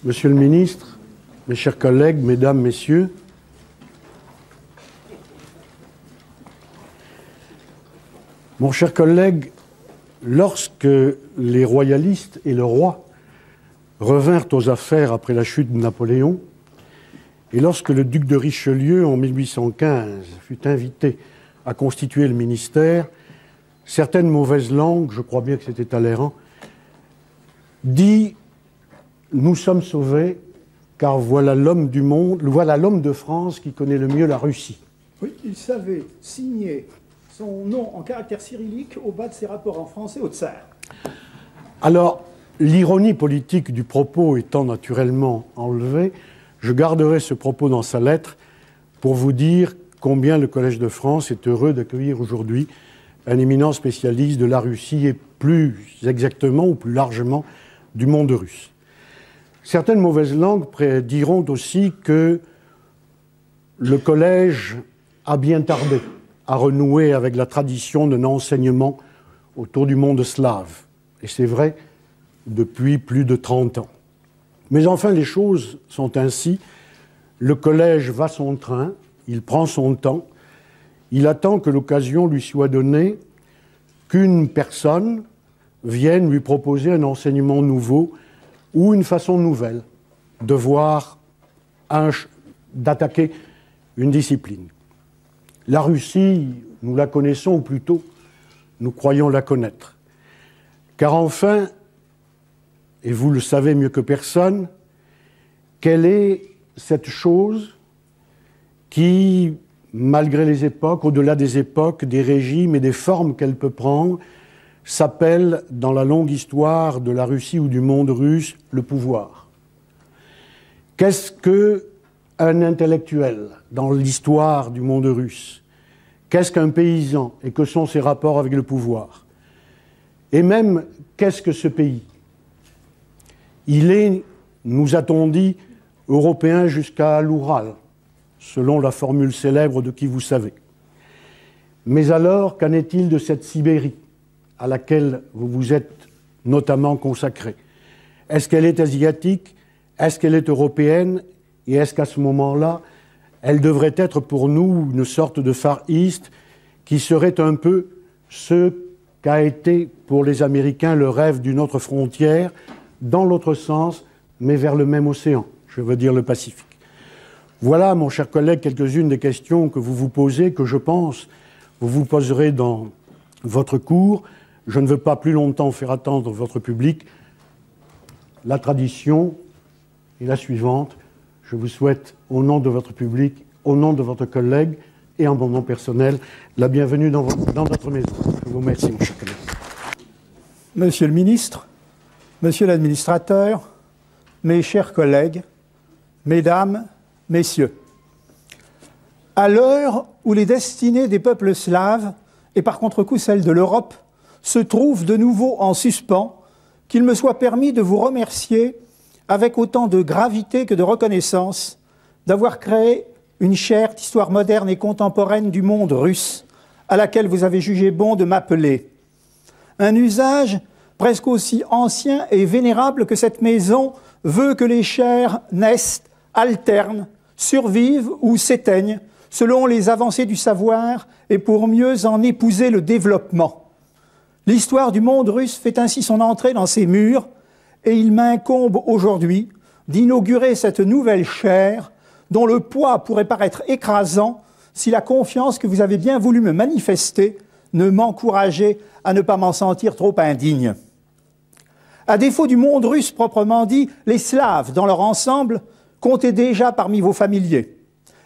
Monsieur le ministre, mes chers collègues, mesdames, messieurs, mon cher collègue, lorsque les royalistes et le roi revinrent aux affaires après la chute de Napoléon, et lorsque le duc de Richelieu, en 1815, fut invité à constituer le ministère, certaines mauvaises langues, je crois bien que c'était Talleyrand, dit « Nous sommes sauvés, car voilà l'homme du monde, voilà l'homme de France qui connaît le mieux la Russie. » Oui, il savait signer son nom en caractère cyrillique au bas de ses rapports en français au tsar. Alors, l'ironie politique du propos étant naturellement enlevée, je garderai ce propos dans sa lettre pour vous dire combien le Collège de France est heureux d'accueillir aujourd'hui un éminent spécialiste de la Russie et plus exactement ou plus largement du monde russe. Certaines mauvaises langues diront aussi que le Collège a bien tardé à renouer avec la tradition d'un enseignement autour du monde slave. Et c'est vrai depuis plus de 30 ans. Mais enfin, les choses sont ainsi. Le Collège va son train, il prend son temps, il attend que l'occasion lui soit donnée, qu'une personne vienne lui proposer un enseignement nouveau ou une façon nouvelle de voir, d'attaquer une discipline. La Russie, nous la connaissons, ou plutôt, nous croyons la connaître. Car enfin, et vous le savez mieux que personne, quelle est cette chose qui, malgré les époques, au-delà des époques, des régimes et des formes qu'elle peut prendre, s'appelle, dans la longue histoire de la Russie ou du monde russe, le pouvoir. Qu'est-ce qu'un intellectuel dans l'histoire du monde russe? Qu'est-ce qu'un paysan et que sont ses rapports avec le pouvoir? Et même, qu'est-ce que ce pays? Il est, nous a-t-on dit, européen jusqu'à l'Oural, selon la formule célèbre de qui vous savez. Mais alors, qu'en est-il de cette Sibérie à laquelle vous vous êtes notamment consacré? Est-ce qu'elle est asiatique? Est-ce qu'elle est européenne? Et est-ce qu'à ce moment-là, elle devrait être pour nous une sorte de Far East qui serait un peu ce qu'a été pour les Américains le rêve d'une autre frontière, dans l'autre sens, mais vers le même océan, je veux dire le Pacifique. Voilà, mon cher collègue, quelques-unes des questions que vous vous posez, que je pense vous vous poserez dans votre cours. Je ne veux pas plus longtemps faire attendre votre public. La tradition est la suivante. Je vous souhaite, au nom de votre public, au nom de votre collègue et en mon nom personnel, la bienvenue dans notre maison. Je vous remercie, mon cher collègue. Monsieur le ministre, monsieur l'administrateur, mes chers collègues, mesdames, messieurs, à l'heure où les destinées des peuples slaves, et par contre-coup celles de l'Europe, se trouvent de nouveau en suspens, qu'il me soit permis de vous remercier avec autant de gravité que de reconnaissance d'avoir créé une chère histoire moderne et contemporaine du monde russe, à laquelle vous avez jugé bon de m'appeler. Un usage presque aussi ancien et vénérable que cette maison veut que les chairs naissent, alternent, survivent ou s'éteignent, selon les avancées du savoir et pour mieux en épouser le développement. L'histoire du monde russe fait ainsi son entrée dans ces murs, et il m'incombe aujourd'hui d'inaugurer cette nouvelle chaire dont le poids pourrait paraître écrasant si la confiance que vous avez bien voulu me manifester ne m'encourageait à ne pas m'en sentir trop indigne. À défaut du monde russe proprement dit, les Slaves, dans leur ensemble, comptaient déjà parmi vos familiers.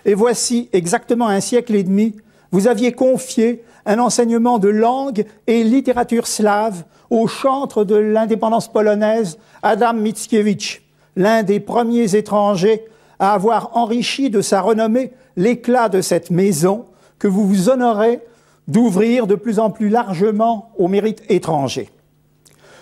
Et voici, exactement un siècle et demi, vous aviez confié un enseignement de langue et littérature slave au chantre de l'indépendance polonaise, Adam Mickiewicz, l'un des premiers étrangers à avoir enrichi de sa renommée l'éclat de cette maison que vous vous honorez d'ouvrir de plus en plus largement au mérite étranger.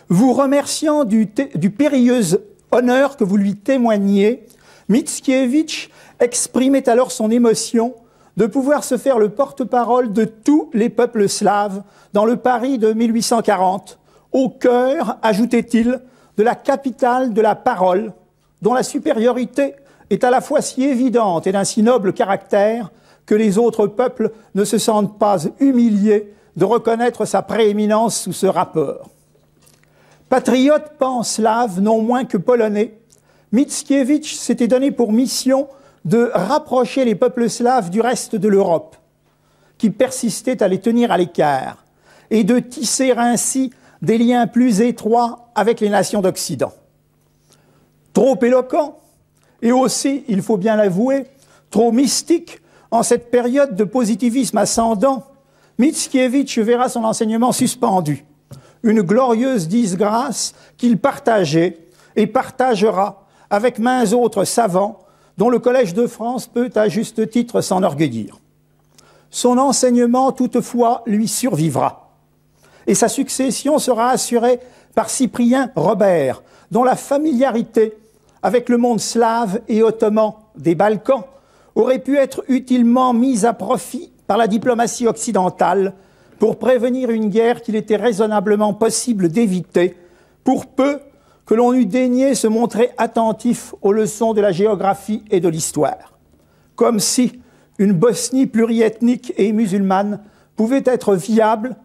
Vous remerciant du périlleux honneur que vous lui témoigniez, Mickiewicz exprimait alors son émotion de pouvoir se faire le porte-parole de tous les peuples slaves dans le Paris de 1840, au cœur, ajoutait-il, de la capitale de la parole, dont la supériorité est à la fois si évidente et d'un si noble caractère que les autres peuples ne se sentent pas humiliés de reconnaître sa prééminence sous ce rapport. Patriote pan-slave, non moins que polonais, Mickiewicz s'était donné pour mission de rapprocher les peuples slaves du reste de l'Europe, qui persistait à les tenir à l'écart, et de tisser ainsi des liens plus étroits avec les nations d'Occident. Trop éloquent, et aussi, il faut bien l'avouer, trop mystique en cette période de positivisme ascendant, Mickiewicz verra son enseignement suspendu, une glorieuse disgrâce qu'il partageait et partagera avec maints autres savants dont le Collège de France peut à juste titre s'enorgueillir. Son enseignement, toutefois, lui survivra, et sa succession sera assurée par Cyprien Robert, dont la familiarité avec le monde slave et ottoman des Balkans aurait pu être utilement mise à profit par la diplomatie occidentale pour prévenir une guerre qu'il était raisonnablement possible d'éviter, pour peu que l'on eût daigné se montrer attentif aux leçons de la géographie et de l'histoire. Comme si une Bosnie pluriethnique et musulmane pouvait être viable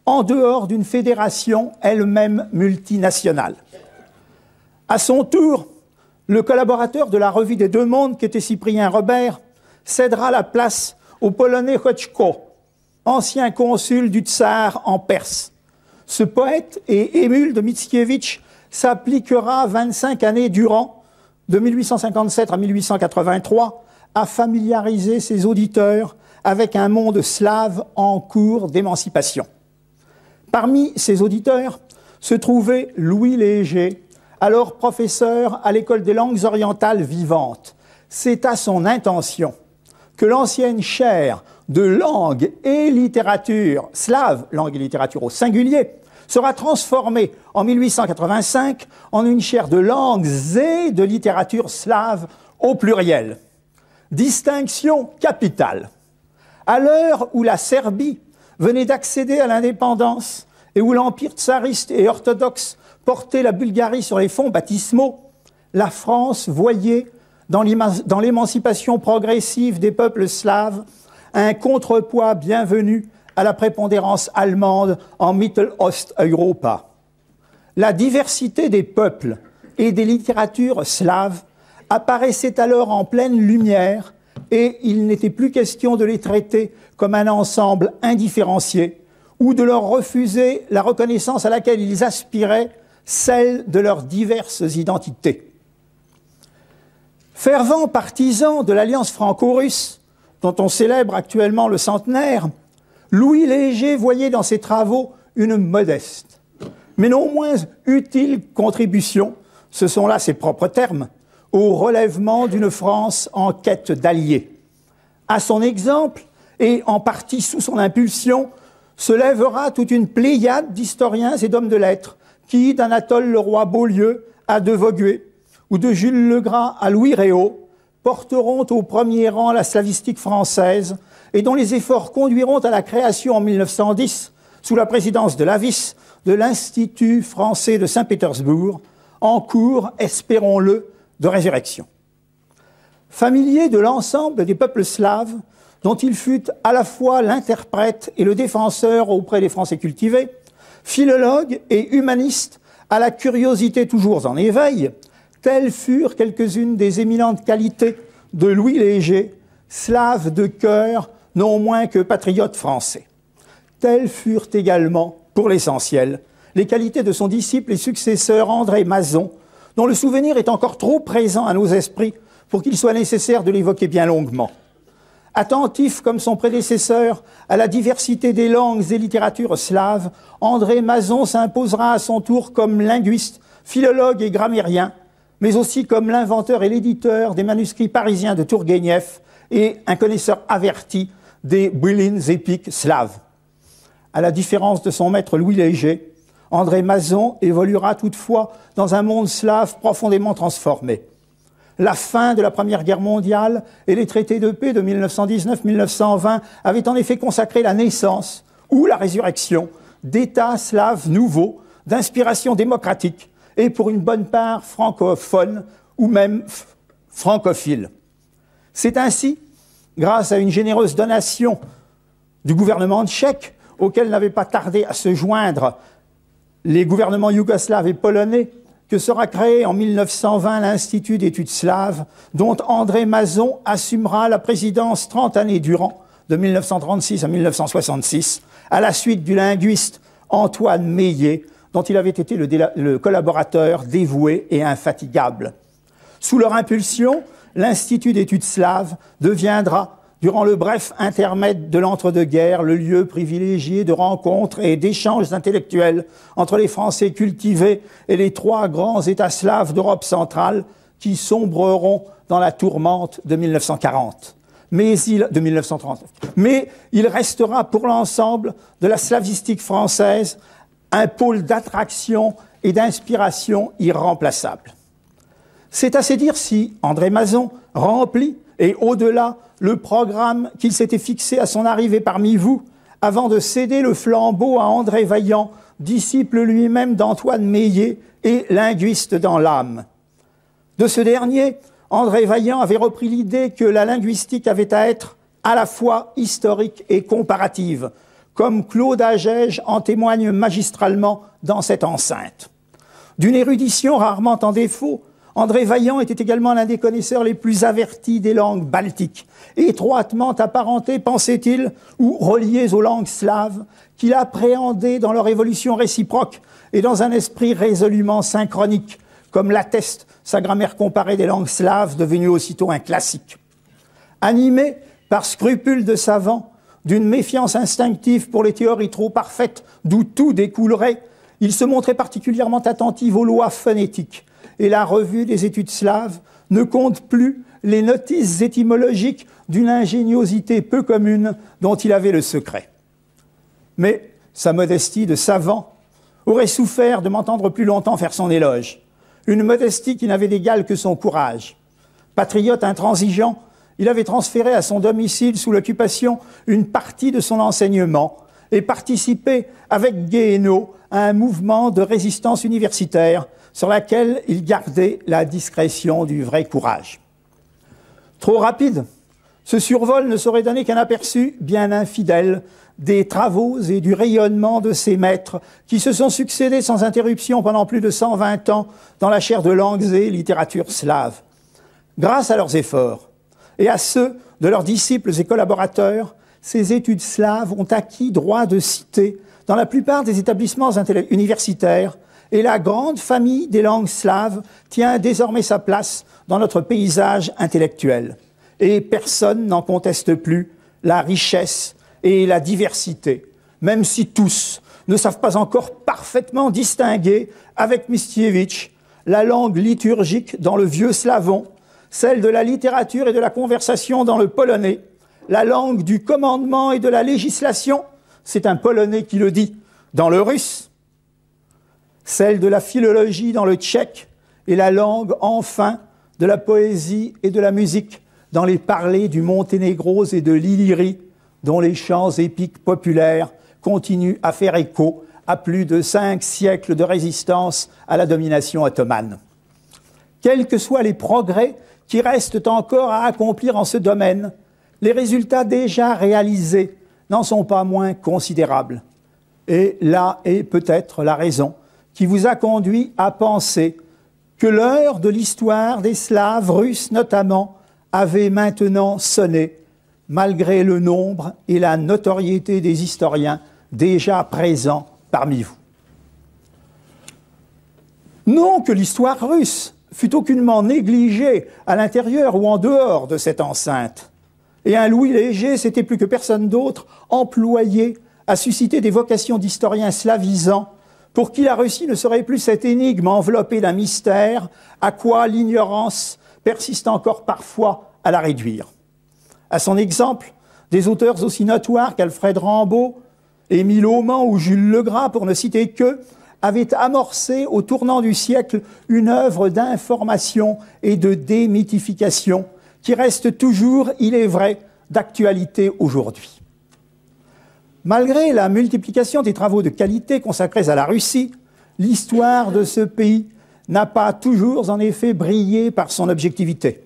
en dehors d'une fédération elle-même multinationale. À son tour, le collaborateur de la Revue des Deux Mondes, qui était Cyprien Robert, cédera la place au Polonais Chodźko, ancien consul du Tsar en Perse. Ce poète et émule de Mickiewicz s'appliquera 25 années durant, de 1857 à 1883, à familiariser ses auditeurs avec un monde slave en cours d'émancipation. Parmi ses auditeurs se trouvait Louis Léger, alors professeur à l'École des langues orientales vivantes. C'est à son intention que l'ancienne chaire de langue et littérature slave, langue et littérature au singulier, sera transformée en 1885 en une chaire de langues et de littérature slave au pluriel. Distinction capitale. À l'heure où la Serbie venait d'accéder à l'indépendance et où l'empire tsariste et orthodoxe portait la Bulgarie sur les fonds baptismaux, la France voyait dans l'émancipation progressive des peuples slaves un contrepoids bienvenu à la prépondérance allemande en Mittelosteuropa. La diversité des peuples et des littératures slaves apparaissait alors en pleine lumière et il n'était plus question de les traiter comme un ensemble indifférencié ou de leur refuser la reconnaissance à laquelle ils aspiraient, celle de leurs diverses identités. Fervent partisan de l'alliance franco-russe, dont on célèbre actuellement le centenaire, Louis Léger voyait dans ses travaux une modeste, mais non moins utile contribution, ce sont là ses propres termes, au relèvement d'une France en quête d'alliés. À son exemple, et en partie sous son impulsion, se lèvera toute une pléiade d'historiens et d'hommes de lettres qui, d'Anatole Leroy-Beaulieu à De Vogüé ou de Jules Legras à Louis Réau, porteront au premier rang la slavistique française et dont les efforts conduiront à la création en 1910, sous la présidence de Lavis, de l'Institut français de Saint-Pétersbourg, en cours, espérons-le, de résurrection. Familier de l'ensemble des peuples slaves, dont il fut à la fois l'interprète et le défenseur auprès des Français cultivés, philologue et humaniste à la curiosité toujours en éveil, telles furent quelques-unes des éminentes qualités de Louis Léger, slave de cœur, non moins que patriote français. Telles furent également, pour l'essentiel, les qualités de son disciple et successeur André Mazon, dont le souvenir est encore trop présent à nos esprits pour qu'il soit nécessaire de l'évoquer bien longuement. Attentif comme son prédécesseur à la diversité des langues et littératures slaves, André Mazon s'imposera à son tour comme linguiste, philologue et grammairien, mais aussi comme l'inventeur et l'éditeur des manuscrits parisiens de Tourguenieff et un connaisseur averti des bylines épiques slaves. À la différence de son maître Louis Léger, André Mazon évoluera toutefois dans un monde slave profondément transformé. La fin de la Première Guerre mondiale et les traités de paix de 1919-1920 avaient en effet consacré la naissance ou la résurrection d'États slaves nouveaux, d'inspiration démocratique et pour une bonne part francophones, ou même francophiles. C'est ainsi, grâce à une généreuse donation du gouvernement tchèque, auquel n'avaient pas tardé à se joindre les gouvernements yougoslaves et polonais, que sera créé en 1920 l'Institut d'études slaves, dont André Mazon assumera la présidence 30 années durant, de 1936 à 1966, à la suite du linguiste Antoine Meillet, dont il avait été le collaborateur dévoué et infatigable. Sous leur impulsion, l'Institut d'études slaves deviendra, durant le bref intermède de l'entre-deux-guerres, le lieu privilégié de rencontres et d'échanges intellectuels entre les Français cultivés et les trois grands États slaves d'Europe centrale qui sombreront dans la tourmente de 1940. De 1930. Mais il restera pour l'ensemble de la slavistique française un pôle d'attraction et d'inspiration irremplaçable. C'est assez dire si André Mazon remplit, et au-delà, le programme qu'il s'était fixé à son arrivée parmi vous, avant de céder le flambeau à André Vaillant, disciple lui-même d'Antoine Meillet et linguiste dans l'âme. De ce dernier, André Vaillant avait repris l'idée que la linguistique avait à être à la fois historique et comparative, comme Claude Agege en témoigne magistralement dans cette enceinte. D'une érudition rarement en défaut, André Vaillant était également l'un des connaisseurs les plus avertis des langues baltiques, étroitement apparentées, pensait-il, ou reliées aux langues slaves, qu'il appréhendait dans leur évolution réciproque et dans un esprit résolument synchronique, comme l'atteste sa grammaire comparée des langues slaves, devenue aussitôt un classique. Animé par scrupule de savant, d'une méfiance instinctive pour les théories trop parfaites d'où tout découlerait, il se montrait particulièrement attentif aux lois phonétiques, et la revue des études slaves ne compte plus les notices étymologiques d'une ingéniosité peu commune dont il avait le secret. Mais sa modestie de savant aurait souffert de m'entendre plus longtemps faire son éloge, une modestie qui n'avait d'égal que son courage. Patriote intransigeant, il avait transféré à son domicile sous l'occupation une partie de son enseignement et participé avec Guéhenno à un mouvement de résistance universitaire sur laquelle il gardait la discrétion du vrai courage. Trop rapide, ce survol ne saurait donner qu'un aperçu bien infidèle des travaux et du rayonnement de ces maîtres qui se sont succédés sans interruption pendant plus de 120 ans dans la chaire de langues et littérature slave. Grâce à leurs efforts et à ceux de leurs disciples et collaborateurs, ces études slaves ont acquis droit de cité dans la plupart des établissements universitaires et la grande famille des langues slaves tient désormais sa place dans notre paysage intellectuel. Et personne n'en conteste plus la richesse et la diversité, même si tous ne savent pas encore parfaitement distinguer, avec Mickiewicz, la langue liturgique dans le vieux slavon, celle de la littérature et de la conversation dans le polonais, la langue du commandement et de la législation, c'est un polonais qui le dit, dans le russe, celle de la philologie dans le tchèque et la langue, enfin, de la poésie et de la musique dans les parlers du Monténégro et de l'Illyrie, dont les chants épiques populaires continuent à faire écho à plus de 5 siècles de résistance à la domination ottomane. Quels que soient les progrès qui restent encore à accomplir en ce domaine, les résultats déjà réalisés n'en sont pas moins considérables. Et là est peut-être la raison qui vous a conduit à penser que l'heure de l'histoire des Slaves russes notamment avait maintenant sonné, malgré le nombre et la notoriété des historiens déjà présents parmi vous. Non que l'histoire russe fût aucunement négligée à l'intérieur ou en dehors de cette enceinte, et un Louis Léger s'était plus que personne d'autre employé à susciter des vocations d'historiens slavisants pour qui la Russie ne serait plus cette énigme enveloppée d'un mystère à quoi l'ignorance persiste encore parfois à la réduire. À son exemple, des auteurs aussi notoires qu'Alfred Rambaud, Émile Auman ou Jules Legras, pour ne citer qu'eux, avaient amorcé au tournant du siècle une œuvre d'information et de démythification qui reste toujours, il est vrai, d'actualité aujourd'hui. Malgré la multiplication des travaux de qualité consacrés à la Russie, l'histoire de ce pays n'a pas toujours en effet brillé par son objectivité.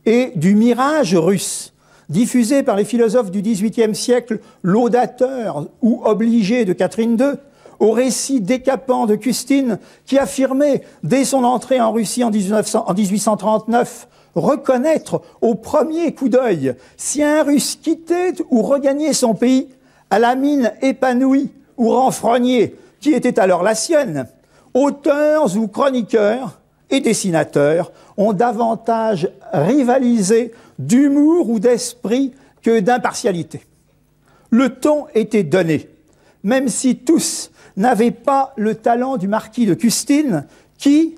Et du mirage russe, diffusé par les philosophes du XVIIIe siècle, laudateurs ou obligés de Catherine II, au récit décapant de Custine, qui affirmait, dès son entrée en Russie en 1839, reconnaître au premier coup d'œil si un Russe quittait ou regagnait son pays à la mine épanouie ou renfrognée qui était alors la sienne, auteurs ou chroniqueurs et dessinateurs ont davantage rivalisé d'humour ou d'esprit que d'impartialité. Le ton était donné, même si tous n'avaient pas le talent du marquis de Custine qui,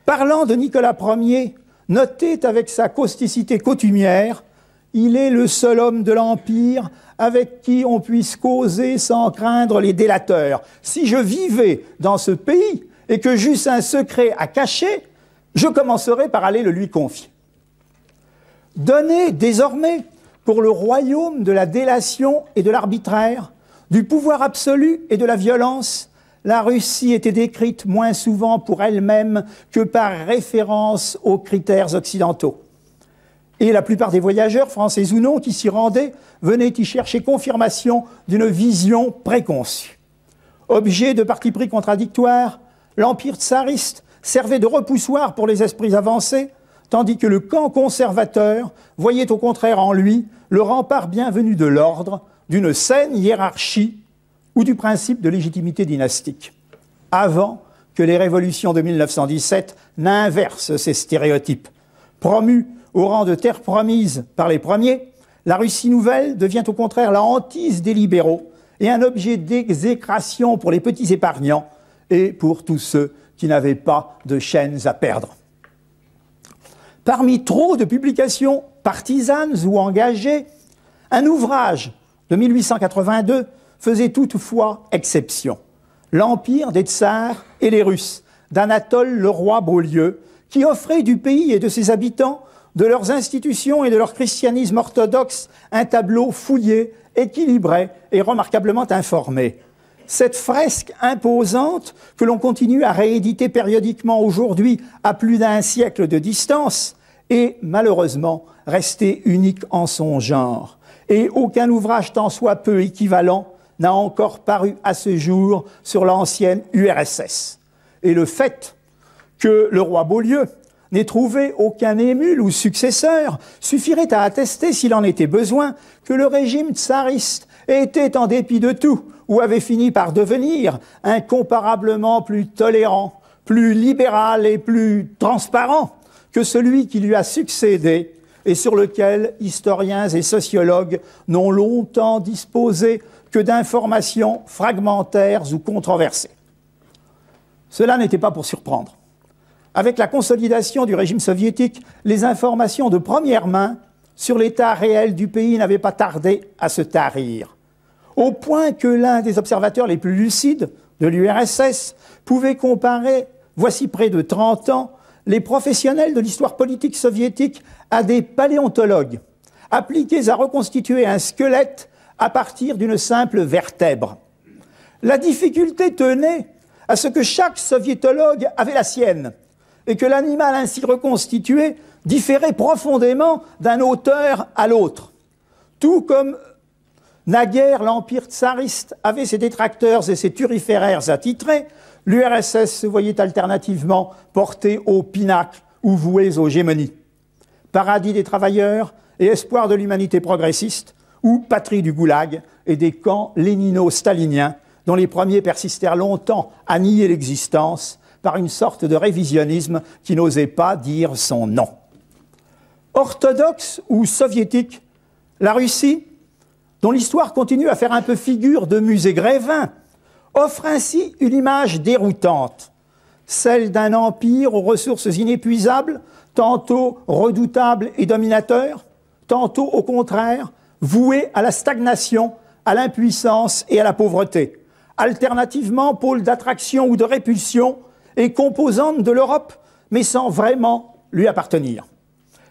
parlant de Nicolas Ier, notait avec sa causticité coutumière « Il est le seul homme de l'Empire avec qui on puisse causer sans craindre les délateurs. Si je vivais dans ce pays et que j'eusse un secret à cacher, je commencerais par aller le lui confier. » Donné désormais pour le royaume de la délation et de l'arbitraire, du pouvoir absolu et de la violence, la Russie était décrite moins souvent pour elle-même que par référence aux critères occidentaux. Et la plupart des voyageurs, français ou non, qui s'y rendaient, venaient y chercher confirmation d'une vision préconçue. Objet de partis pris contradictoires, l'Empire tsariste servait de repoussoir pour les esprits avancés, tandis que le camp conservateur voyait au contraire en lui le rempart bienvenu de l'ordre, d'une saine hiérarchie ou du principe de légitimité dynastique, avant que les révolutions de 1917 n'inversent ces stéréotypes. Promue au rang de terre promise par les premiers, la Russie nouvelle devient au contraire la hantise des libéraux et un objet d'exécration pour les petits épargnants et pour tous ceux qui n'avaient pas de chaînes à perdre. Parmi trop de publications partisanes ou engagées, un ouvrage de 1882 faisait toutefois exception. L'Empire des Tsars et les Russes, d'Anatole Leroy-Beaulieu, qui offrait du pays et de ses habitants, de leurs institutions et de leur christianisme orthodoxe, un tableau fouillé, équilibré et remarquablement informé. Cette fresque imposante, que l'on continue à rééditer périodiquement aujourd'hui à plus d'un siècle de distance, est malheureusement restée unique en son genre. Et aucun ouvrage tant soit peu équivalent n'a encore paru à ce jour sur l'ancienne URSS. Et le fait que le roi Beaulieu n'ait trouvé aucun émule ou successeur suffirait à attester, s'il en était besoin, que le régime tsariste était, en dépit de tout, ou avait fini par devenir, incomparablement plus tolérant, plus libéral et plus transparent que celui qui lui a succédé et sur lequel historiens et sociologues n'ont longtemps disposé que d'informations fragmentaires ou controversées. Cela n'était pas pour surprendre. Avec la consolidation du régime soviétique, les informations de première main sur l'état réel du pays n'avaient pas tardé à se tarir, au point que l'un des observateurs les plus lucides de l'URSS pouvait comparer, voici près de 30 ans, les professionnels de l'histoire politique soviétique à des paléontologues, appliqués à reconstituer un squelette à partir d'une simple vertèbre. La difficulté tenait à ce que chaque soviétologue avait la sienne, et que l'animal ainsi reconstitué différait profondément d'un auteur à l'autre. Tout comme naguère l'Empire tsariste avait ses détracteurs et ses turiféraires attitrés, l'URSS se voyait alternativement portée au pinacle ou vouée aux gémonies. Paradis des travailleurs et espoir de l'humanité progressiste, ou patrie du goulag et des camps lénino-staliniens, dont les premiers persistèrent longtemps à nier l'existence par une sorte de révisionnisme qui n'osait pas dire son nom. Orthodoxe ou soviétique, la Russie, dont l'histoire continue à faire un peu figure de musée Grévin, offre ainsi une image déroutante, celle d'un empire aux ressources inépuisables, tantôt redoutable et dominateur, tantôt au contraire voué à la stagnation, à l'impuissance et à la pauvreté, alternativement pôle d'attraction ou de répulsion et composante de l'Europe, mais sans vraiment lui appartenir.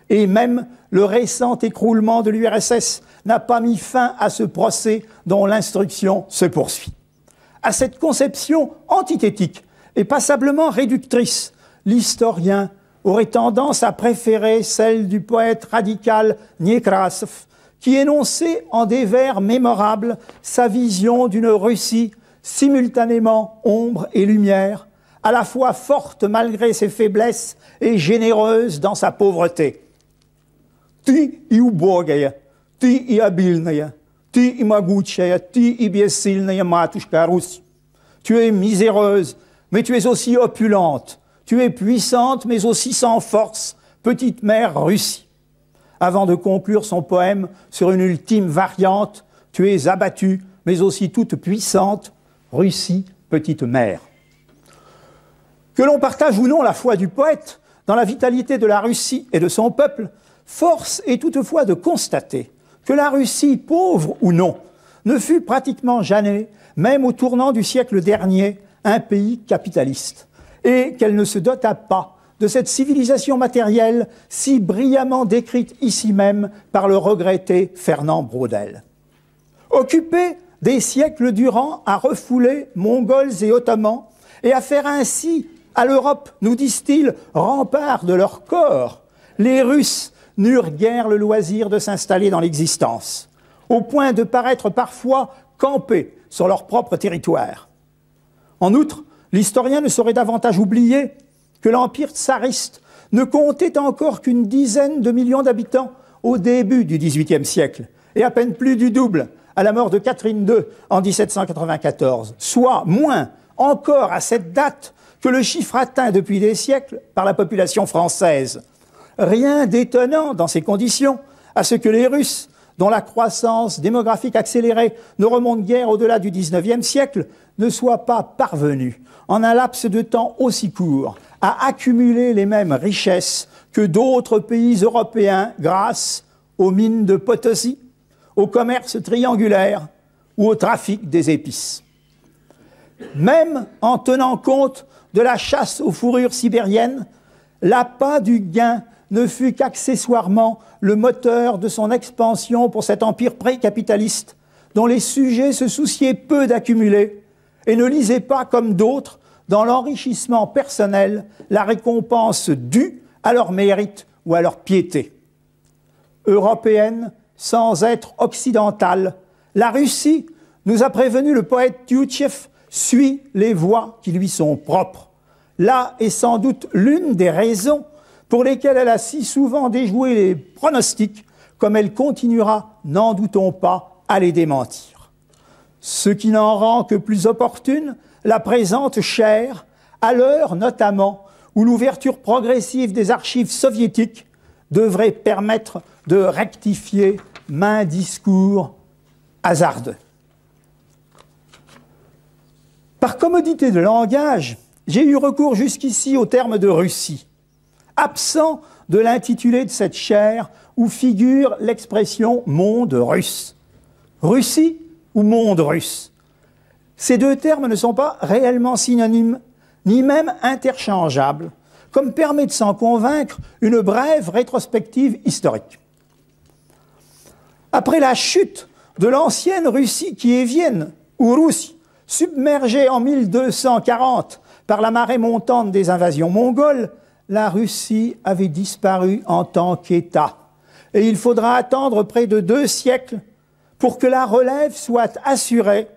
Et même le récent écroulement de l'URSS n'a pas mis fin à ce procès dont l'instruction se poursuit. À cette conception antithétique et passablement réductrice, l'historien aurait tendance à préférer celle du poète radical Nekrasov, qui énonçait en des vers mémorables sa vision d'une Russie simultanément ombre et lumière, à la fois forte malgré ses faiblesses et généreuse dans sa pauvreté. Ты и убогая, ты и обильная, ты и могучая, ты и бессильная матушка Русь. Tu es miséreuse, mais tu es aussi opulente. Tu es puissante, mais aussi sans force, petite mère Russie. Avant de conclure son poème sur une ultime variante, tu es abattue, mais aussi toute puissante, Russie, petite mère. Que l'on partage ou non la foi du poète dans la vitalité de la Russie et de son peuple, force est toutefois de constater que la Russie, pauvre ou non, ne fut pratiquement jamais, même au tournant du siècle dernier, un pays capitaliste, et qu'elle ne se dota pas de cette civilisation matérielle si brillamment décrite ici même par le regretté Fernand Braudel. Occupés des siècles durant à refouler Mongols et Ottomans et à faire ainsi à l'Europe, nous disent-ils, rempart de leur corps, les Russes n'eurent guère le loisir de s'installer dans l'existence, au point de paraître parfois campés sur leur propre territoire. En outre, l'historien ne saurait davantage oublier que l'Empire tsariste ne comptait encore qu'une dizaine de millions d'habitants au début du XVIIIe siècle, et à peine plus du double à la mort de Catherine II en 1794, soit moins encore à cette date que le chiffre atteint depuis des siècles par la population française. Rien d'étonnant dans ces conditions à ce que les Russes, dont la croissance démographique accélérée ne remonte guère au-delà du XIXe siècle, ne soient pas parvenus, en un laps de temps aussi court, à accumuler les mêmes richesses que d'autres pays européens grâce aux mines de Potosí, au commerce triangulaire ou au trafic des épices. Même en tenant compte de la chasse aux fourrures sibériennes, l'appât du gain ne fut qu'accessoirement le moteur de son expansion pour cet empire pré-capitaliste, dont les sujets se souciaient peu d'accumuler et ne lisaient pas, comme d'autres, dans l'enrichissement personnel, la récompense due à leur mérite ou à leur piété. Européenne, sans être occidentale, la Russie, nous a prévenu le poète Tyutchev, suit les voies qui lui sont propres. Là est sans doute l'une des raisons pour lesquelles elle a si souvent déjoué les pronostics, comme elle continuera, n'en doutons pas, à les démentir. Ce qui n'en rend que plus opportune la présente chaire, à l'heure notamment où l'ouverture progressive des archives soviétiques devrait permettre de rectifier maints discours hasardeux. Par commodité de langage, j'ai eu recours jusqu'ici au terme de Russie, absent de l'intitulé de cette chaire où figure l'expression « monde russe ». Russie ou monde russe? Ces deux termes ne sont pas réellement synonymes, ni même interchangeables, comme permet de s'en convaincre une brève rétrospective historique. Après la chute de l'ancienne Russie kiévienne, ou Russie, submergée en 1240 par la marée montante des invasions mongoles, la Russie avait disparu en tant qu'État. Et il faudra attendre près de 2 siècles pour que la relève soit assurée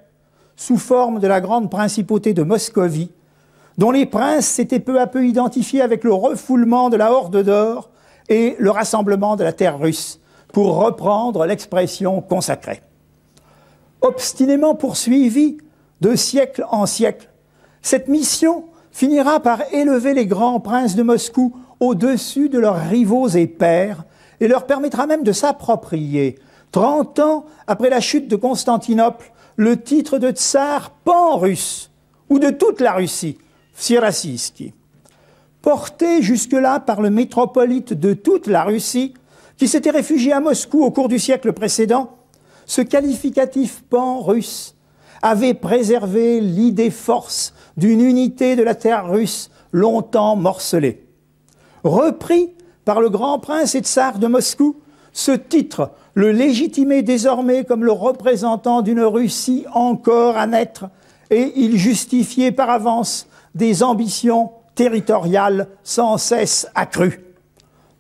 sous forme de la grande principauté de Moscovie, dont les princes s'étaient peu à peu identifiés avec le refoulement de la Horde d'Or et le rassemblement de la terre russe, pour reprendre l'expression consacrée. Obstinément poursuivie de siècle en siècle, cette mission finira par élever les grands princes de Moscou au-dessus de leurs rivaux et pairs et leur permettra même de s'approprier, 30 ans après la chute de Constantinople, le titre de tsar pan-russe ou de toute la Russie, Vserossiyski. Porté jusque-là par le métropolite de toute la Russie, qui s'était réfugié à Moscou au cours du siècle précédent, ce qualificatif pan-russe avait préservé l'idée force d'une unité de la terre russe longtemps morcelée. Repris par le grand prince et tsar de Moscou, ce titre le légitimait désormais comme le représentant d'une Russie encore à naître, et il justifiait par avance des ambitions territoriale sans cesse accrue.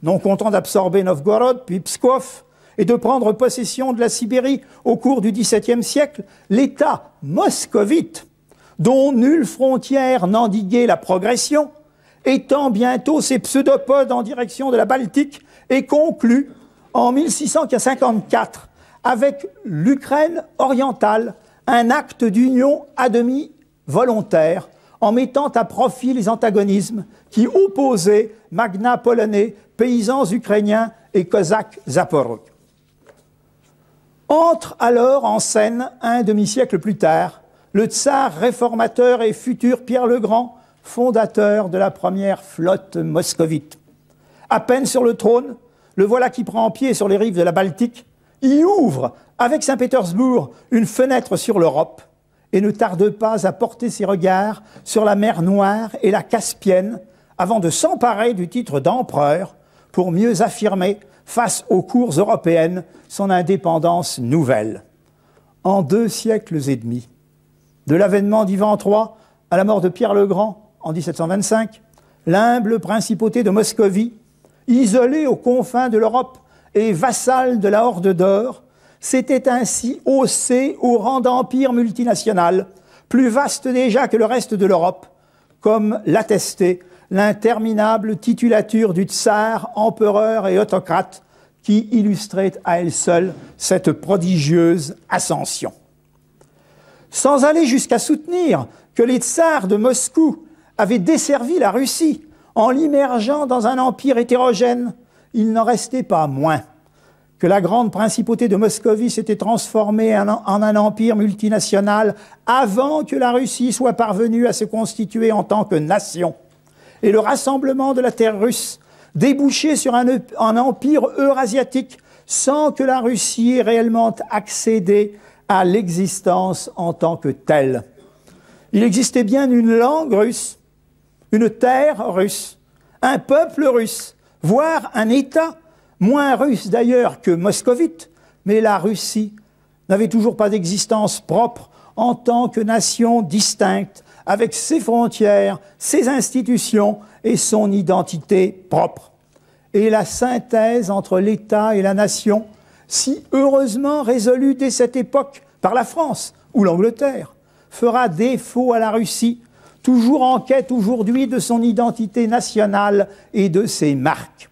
Non content d'absorber Novgorod, puis Pskov, et de prendre possession de la Sibérie au cours du XVIIe siècle, l'État moscovite, dont nulle frontière n'endiguait la progression, étend bientôt ses pseudopodes en direction de la Baltique et conclut en 1654 avec l'Ukraine orientale un acte d'union à demi volontaire en mettant à profit les antagonismes qui opposaient magnats polonais, paysans ukrainiens et cosaques zaporogues. Entre alors en scène, un demi-siècle plus tard, le tsar réformateur et futur Pierre le Grand, fondateur de la première flotte moscovite. À peine sur le trône, le voilà qui prend pied sur les rives de la Baltique, y ouvre, avec Saint-Pétersbourg, une fenêtre sur l'Europe et ne tarde pas à porter ses regards sur la mer Noire et la Caspienne avant de s'emparer du titre d'empereur pour mieux affirmer, face aux cours européennes, son indépendance nouvelle. En 2 siècles et demi, de l'avènement d'Ivan III à la mort de Pierre le Grand en 1725, l'humble principauté de Moscovie, isolée aux confins de l'Europe et vassale de la Horde d'Or, s'était ainsi haussée au rang d'empire multinational, plus vaste déjà que le reste de l'Europe, comme l'attestait l'interminable titulature du tsar, empereur et autocrate, qui illustrait à elle seule cette prodigieuse ascension. Sans aller jusqu'à soutenir que les tsars de Moscou avaient desservi la Russie en l'immergeant dans un empire hétérogène, il n'en restait pas moins que la grande principauté de Moscovie s'était transformée en un empire multinational avant que la Russie soit parvenue à se constituer en tant que nation. Et le rassemblement de la terre russe débouchait sur un empire eurasiatique sans que la Russie ait réellement accédé à l'existence en tant que telle. Il existait bien une langue russe, une terre russe, un peuple russe, voire un État, moins russe d'ailleurs que moscovite, mais la Russie n'avait toujours pas d'existence propre en tant que nation distincte, avec ses frontières, ses institutions et son identité propre. Et la synthèse entre l'État et la nation, si heureusement résolue dès cette époque par la France ou l'Angleterre, fera défaut à la Russie, toujours en quête aujourd'hui de son identité nationale et de ses marques.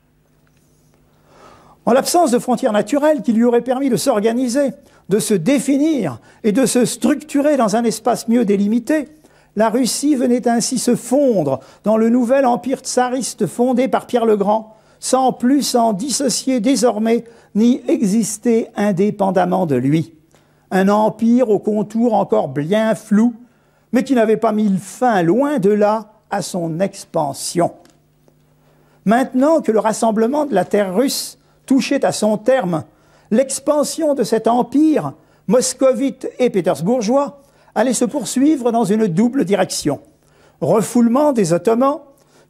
En l'absence de frontières naturelles qui lui auraient permis de s'organiser, de se définir et de se structurer dans un espace mieux délimité, la Russie venait ainsi se fondre dans le nouvel empire tsariste fondé par Pierre le Grand, sans plus s'en dissocier désormais ni exister indépendamment de lui. Un empire aux contours encore bien flous, mais qui n'avait pas mis fin, loin de là, à son expansion. Maintenant que le rassemblement de la terre russe touchait à son terme, l'expansion de cet empire, moscovite et pétersbourgeois, allait se poursuivre dans une double direction. Refoulement des Ottomans,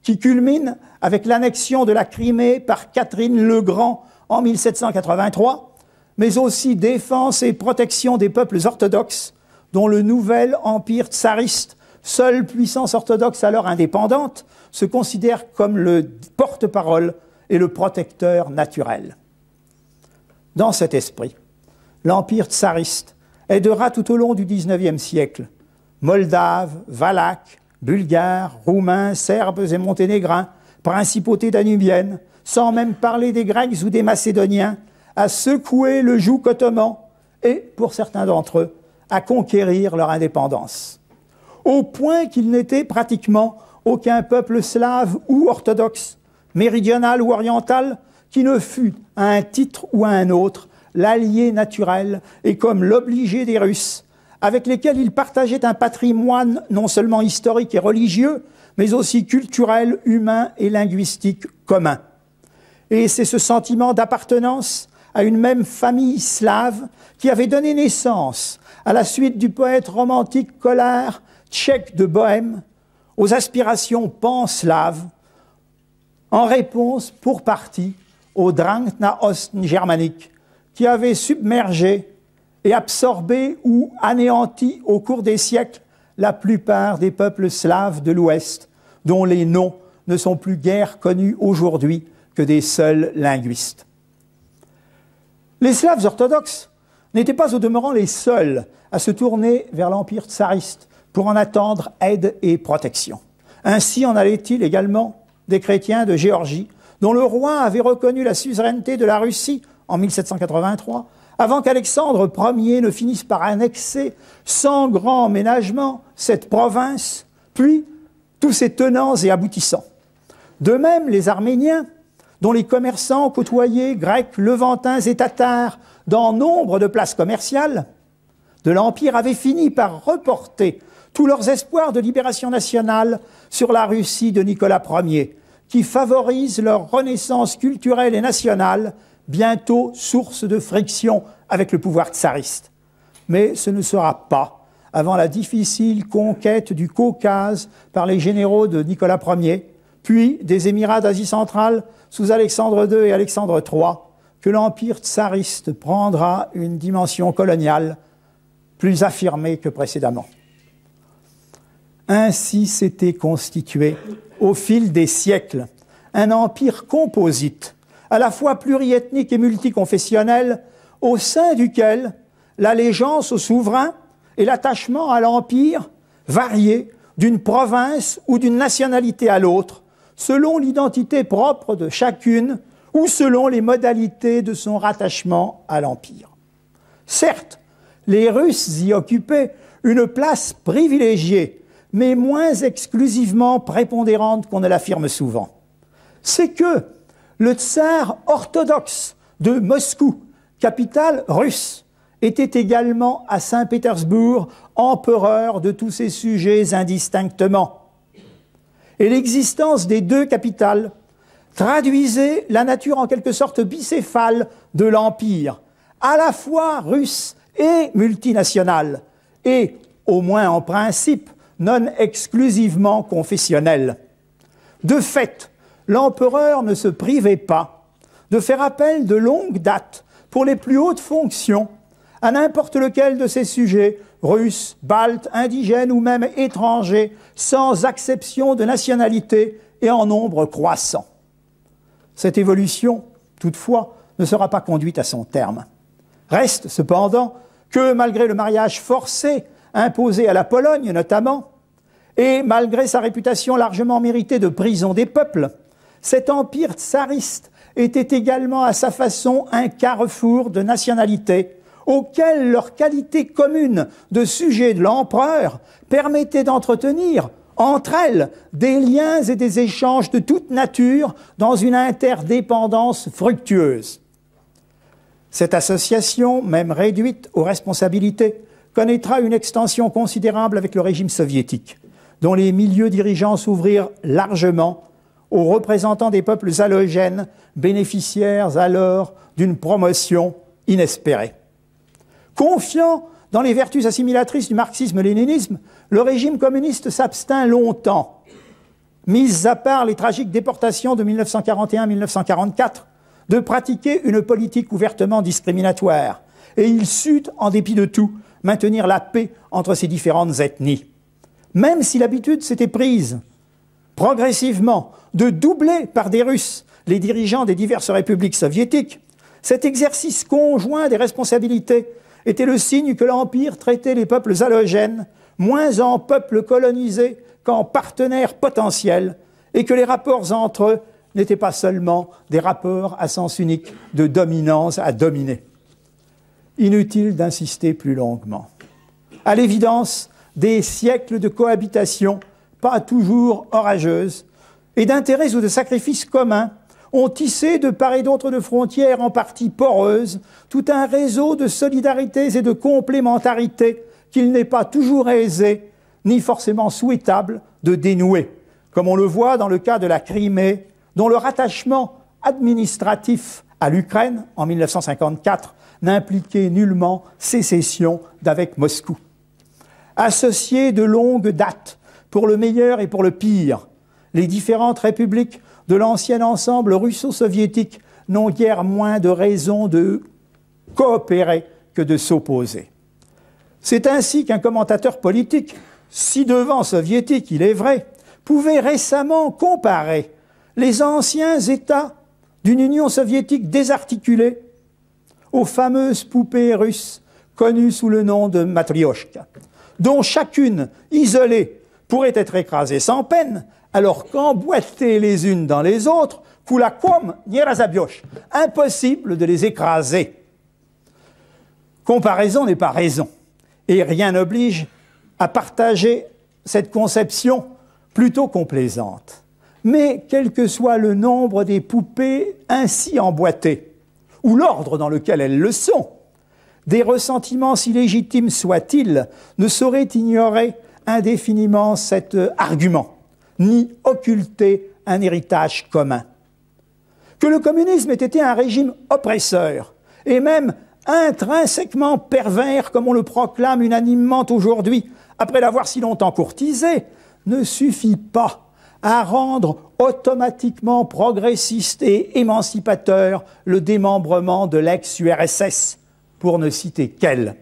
qui culmine avec l'annexion de la Crimée par Catherine le Grand en 1783, mais aussi défense et protection des peuples orthodoxes, dont le nouvel empire tsariste, seule puissance orthodoxe alors indépendante, se considère comme le porte-parole et le protecteur naturel. Dans cet esprit, l'empire tsariste aidera tout au long du XIXe siècle Moldaves, Valaques, Bulgares, Roumains, Serbes et Monténégrins, principautés danubiennes, sans même parler des Grecs ou des Macédoniens, à secouer le joug ottoman et, pour certains d'entre eux, à conquérir leur indépendance. Au point qu'il n'était pratiquement aucun peuple slave ou orthodoxe, méridional ou oriental, qui ne fût, à un titre ou à un autre, l'allié naturel et comme l'obligé des Russes, avec lesquels il partageait un patrimoine non seulement historique et religieux, mais aussi culturel, humain et linguistique commun. Et c'est ce sentiment d'appartenance à une même famille slave qui avait donné naissance, à la suite du poète romantique Kollár, tchèque de Bohême, aux aspirations pan-slaves, en réponse pour partie au Drang nach Osten germanique, qui avait submergé et absorbé ou anéanti au cours des siècles la plupart des peuples slaves de l'Ouest, dont les noms ne sont plus guère connus aujourd'hui que des seuls linguistes. Les Slaves orthodoxes n'étaient pas au demeurant les seuls à se tourner vers l'Empire tsariste pour en attendre aide et protection. Ainsi en allait-il également des chrétiens de Géorgie, dont le roi avait reconnu la suzeraineté de la Russie en 1783, avant qu'Alexandre Ier ne finisse par annexer sans grand ménagement cette province, puis tous ses tenants et aboutissants. De même, les Arméniens, dont les commerçants côtoyaient Grecs, Levantins et Tatars dans nombre de places commerciales de l'Empire, avaient fini par reporter tous leurs espoirs de libération nationale sur la Russie de Nicolas Ier, qui favorise leur renaissance culturelle et nationale, bientôt source de friction avec le pouvoir tsariste. Mais ce ne sera pas avant la difficile conquête du Caucase par les généraux de Nicolas Ier, puis des Émirats d'Asie centrale sous Alexandre II et Alexandre III, que l'Empire tsariste prendra une dimension coloniale plus affirmée que précédemment. Ainsi s'était constitué, au fil des siècles, un empire composite, à la fois pluriethnique et multiconfessionnel, au sein duquel l'allégeance au souverain et l'attachement à l'empire variaient d'une province ou d'une nationalité à l'autre, selon l'identité propre de chacune ou selon les modalités de son rattachement à l'empire. Certes, les Russes y occupaient une place privilégiée, mais moins exclusivement prépondérante qu'on ne l'affirme souvent. C'est que le tsar orthodoxe de Moscou, capitale russe, était également à Saint-Pétersbourg empereur de tous ses sujets indistinctement. Et l'existence des deux capitales traduisait la nature en quelque sorte bicéphale de l'empire, à la fois russe et multinational, et, au moins en principe, non exclusivement confessionnel. De fait, l'empereur ne se privait pas de faire appel de longue date pour les plus hautes fonctions à n'importe lequel de ses sujets, russes, baltes, indigènes ou même étrangers, sans acception de nationalité et en nombre croissant. Cette évolution, toutefois, ne sera pas conduite à son terme. Reste cependant que, malgré le mariage forcé imposé à la Pologne notamment, et malgré sa réputation largement méritée de prison des peuples, cet empire tsariste était également à sa façon un carrefour de nationalités auxquelles leur qualité commune de sujet de l'empereur permettait d'entretenir entre elles des liens et des échanges de toute nature dans une interdépendance fructueuse. Cette association, même réduite aux responsabilités, connaîtra une extension considérable avec le régime soviétique, dont les milieux dirigeants s'ouvrirent largement aux représentants des peuples allogènes, bénéficiaires alors d'une promotion inespérée. Confiant dans les vertus assimilatrices du marxisme-léninisme, le régime communiste s'abstint longtemps, mis à part les tragiques déportations de 1941-1944, de pratiquer une politique ouvertement discriminatoire, et il sut, en dépit de tout, maintenir la paix entre ces différentes ethnies. Même si l'habitude s'était prise, progressivement, de doubler par des Russes les dirigeants des diverses républiques soviétiques, cet exercice conjoint des responsabilités était le signe que l'Empire traitait les peuples allogènes moins en peuples colonisés qu'en partenaires potentiels, et que les rapports entre eux n'étaient pas seulement des rapports à sens unique de dominance à dominer. Inutile d'insister plus longuement. À l'évidence, des siècles de cohabitation, pas toujours orageuses, et d'intérêts ou de sacrifices communs ont tissé de part et d'autre de frontières en partie poreuses tout un réseau de solidarités et de complémentarités qu'il n'est pas toujours aisé, ni forcément souhaitable, de dénouer, comme on le voit dans le cas de la Crimée, dont le rattachement administratif à l'Ukraine en 1954 n'impliquait nullement sécession d'avec Moscou. Associés de longue date, pour le meilleur et pour le pire, les différentes républiques de l'ancien ensemble russo-soviétique n'ont guère moins de raisons de coopérer que de s'opposer. C'est ainsi qu'un commentateur politique, ci-devant soviétique, il est vrai, pouvait récemment comparer les anciens États d'une Union soviétique désarticulée aux fameuses poupées russes connues sous le nom de matrioshka, dont chacune, isolée, pourrait être écrasée sans peine, alors qu'emboîtées les unes dans les autres, kulakom nierazabiosh, impossible de les écraser. Comparaison n'est pas raison, et rien n'oblige à partager cette conception plutôt complaisante. Mais quel que soit le nombre des poupées ainsi emboîtées, ou l'ordre dans lequel elles le sont, des ressentiments si légitimes soient-ils, ne sauraient ignorer indéfiniment cet argument, ni occulter un héritage commun. Que le communisme ait été un régime oppresseur, et même intrinsèquement pervers, comme on le proclame unanimement aujourd'hui, après l'avoir si longtemps courtisé, ne suffit pas à rendre automatiquement progressiste et émancipateur le démembrement de l'ex-URSS, pour ne citer qu'elle.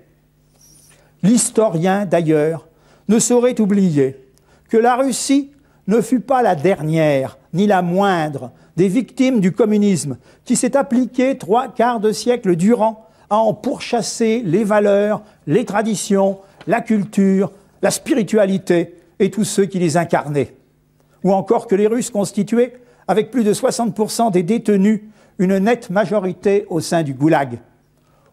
L'historien, d'ailleurs, ne saurait oublier que la Russie ne fut pas la dernière, ni la moindre, des victimes du communisme, qui s'est appliqué 3/4 de siècle durant à en pourchasser les valeurs, les traditions, la culture, la spiritualité et tous ceux qui les incarnaient. Ou encore que les Russes constituaient, avec plus de 60% des détenus, une nette majorité au sein du goulag.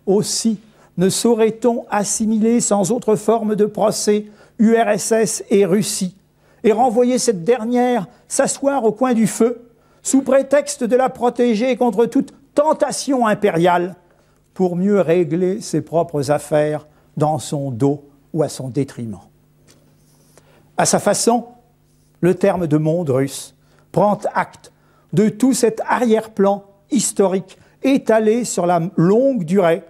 Aussi ne saurait-on assimiler sans autre forme de procès URSS et Russie, et renvoyer cette dernière s'asseoir au coin du feu, sous prétexte de la protéger contre toute tentation impériale, pour mieux régler ses propres affaires dans son dos ou à son détriment. À sa façon, le terme de monde russe prend acte de tout cet arrière-plan historique étalé sur la longue durée,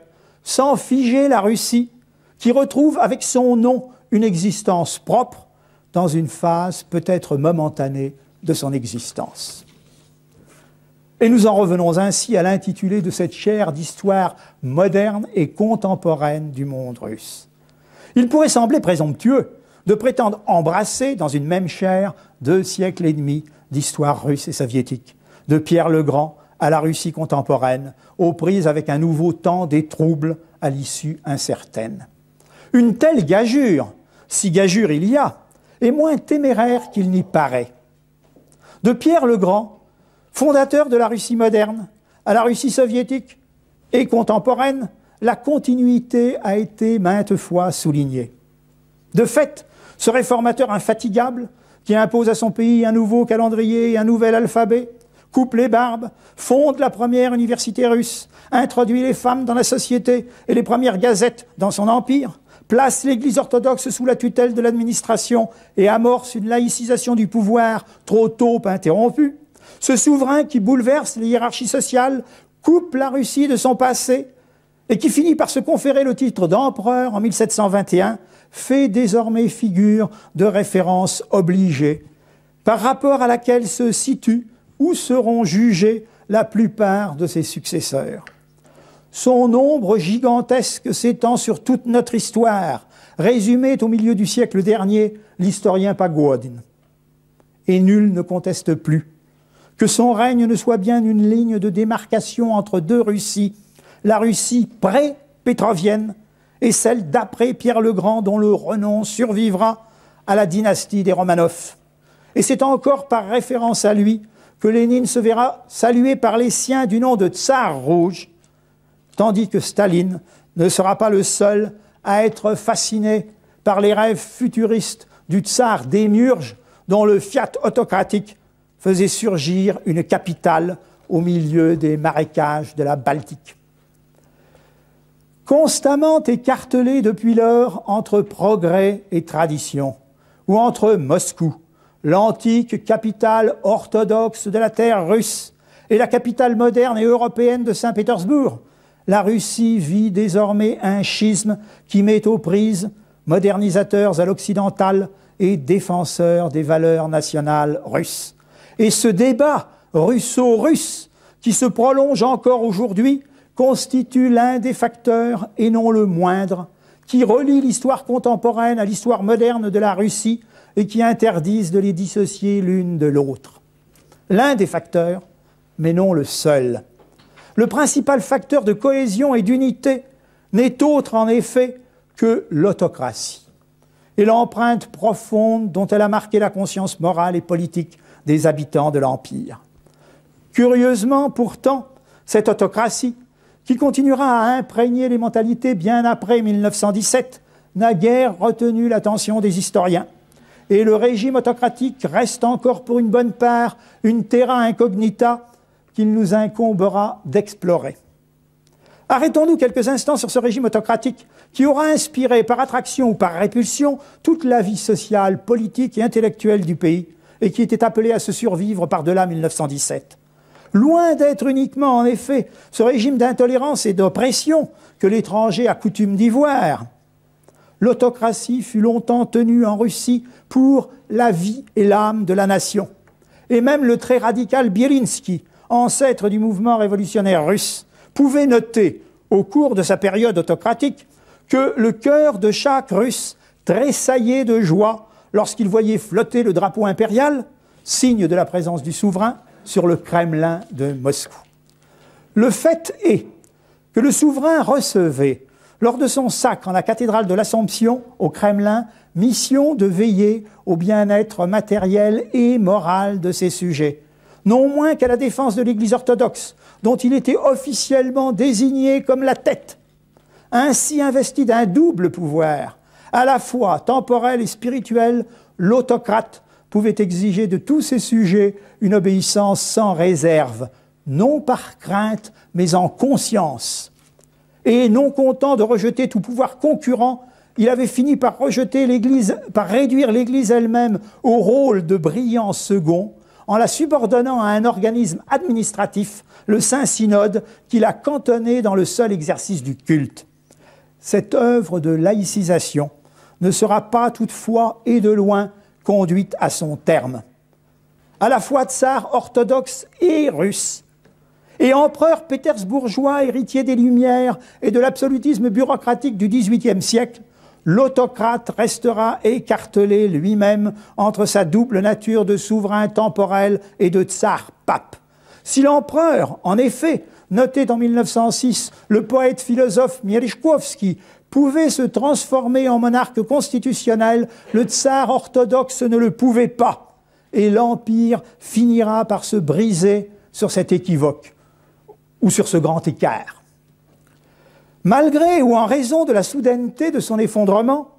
sans figer la Russie, qui retrouve avec son nom une existence propre dans une phase peut-être momentanée de son existence. Et nous en revenons ainsi à l'intitulé de cette chaire d'histoire moderne et contemporaine du monde russe. Il pourrait sembler présomptueux de prétendre embrasser dans une même chaire 2 siècles et demi d'histoire russe et soviétique, de Pierre le Grand à la Russie contemporaine, aux prises avec un nouveau temps des troubles à l'issue incertaine. Une telle gageure, si gageure il y a, est moins téméraire qu'il n'y paraît. De Pierre le Grand, fondateur de la Russie moderne, à la Russie soviétique et contemporaine, la continuité a été maintes fois soulignée. De fait, ce réformateur infatigable, qui impose à son pays un nouveau calendrier et un nouvel alphabet, coupe les barbes, fonde la première université russe, introduit les femmes dans la société et les premières gazettes dans son empire, place l'Église orthodoxe sous la tutelle de l'administration et amorce une laïcisation du pouvoir trop tôt interrompue, ce souverain qui bouleverse les hiérarchies sociales, coupe la Russie de son passé et qui finit par se conférer le titre d'empereur en 1721, fait désormais figure de référence obligée, par rapport à laquelle se situent ou seront jugés la plupart de ses successeurs. Son nombre gigantesque s'étend sur toute notre histoire, résumait au milieu du siècle dernier l'historien Pagodin. Et nul ne conteste plus que son règne ne soit bien une ligne de démarcation entre 2 Russies, la Russie pré-pétrovienne et celle d'après Pierre le Grand, dont le renom survivra à la dynastie des Romanov. Et c'est encore par référence à lui que Lénine se verra salué par les siens du nom de Tsar rouge, tandis que Staline ne sera pas le seul à être fasciné par les rêves futuristes du Tsar démiurge, dont le fiat autocratique faisait surgir une capitale au milieu des marécages de la Baltique. Constamment écartelé depuis lors entre progrès et tradition, ou entre Moscou, l'antique capitale orthodoxe de la terre russe, et la capitale moderne et européenne de Saint-Pétersbourg, la Russie vit désormais un schisme qui met aux prises modernisateurs à l'occidental et défenseurs des valeurs nationales russes. Et ce débat russo-russe, qui se prolonge encore aujourd'hui, constitue l'un des facteurs, et non le moindre, qui relie l'histoire contemporaine à l'histoire moderne de la Russie et qui interdisent de les dissocier l'une de l'autre. L'un des facteurs, mais non le seul. Le principal facteur de cohésion et d'unité n'est autre en effet que l'autocratie et l'empreinte profonde dont elle a marqué la conscience morale et politique des habitants de l'Empire. Curieusement, pourtant, cette autocratie, qui continuera à imprégner les mentalités bien après 1917, n'a guère retenu l'attention des historiens. Et le régime autocratique reste encore pour une bonne part une terra incognita qu'il nous incombera d'explorer. Arrêtons-nous quelques instants sur ce régime autocratique qui aura inspiré par attraction ou par répulsion toute la vie sociale, politique et intellectuelle du pays et qui était appelé à se survivre par-delà 1917. Loin d'être uniquement, en effet, ce régime d'intolérance et d'oppression que l'étranger a coutume d'y voir, l'autocratie fut longtemps tenue en Russie pour la vie et l'âme de la nation. Et même le très radical Bielinsky, ancêtre du mouvement révolutionnaire russe, pouvait noter, au cours de sa période autocratique, que le cœur de chaque Russe tressaillait de joie lorsqu'il voyait flotter le drapeau impérial, signe de la présence du souverain, sur le Kremlin de Moscou. Le fait est que le souverain recevait, lors de son sacre en la cathédrale de l'Assomption, au Kremlin, mission de veiller au bien-être matériel et moral de ses sujets, non moins qu'à la défense de l'Église orthodoxe, dont il était officiellement désigné comme la tête. Ainsi investi d'un double pouvoir, à la fois temporel et spirituel, l'autocrate pouvait exiger de tous ses sujets une obéissance sans réserve, non par crainte, mais en conscience. Et non content de rejeter tout pouvoir concurrent, il avait fini par réduire l'Église elle-même au rôle de brillant second, en la subordonnant à un organisme administratif, le Saint-Synode, qu'il a cantonné dans le seul exercice du culte. Cette œuvre de laïcisation ne sera pas toutefois, et de loin, conduite à son terme. À la fois tsar orthodoxe et russe, et empereur pétersbourgeois, héritier des Lumières et de l'absolutisme bureaucratique du XVIIIe siècle, l'autocrate restera écartelé lui-même entre sa double nature de souverain temporel et de tsar-pape. Si l'empereur, en effet, notait en 1906 le poète-philosophe Merezhkovski, pouvait se transformer en monarque constitutionnel, le tsar orthodoxe ne le pouvait pas. Et l'Empire finira par se briser sur cet équivoque, ou sur ce grand écart. Malgré ou en raison de la soudaineté de son effondrement,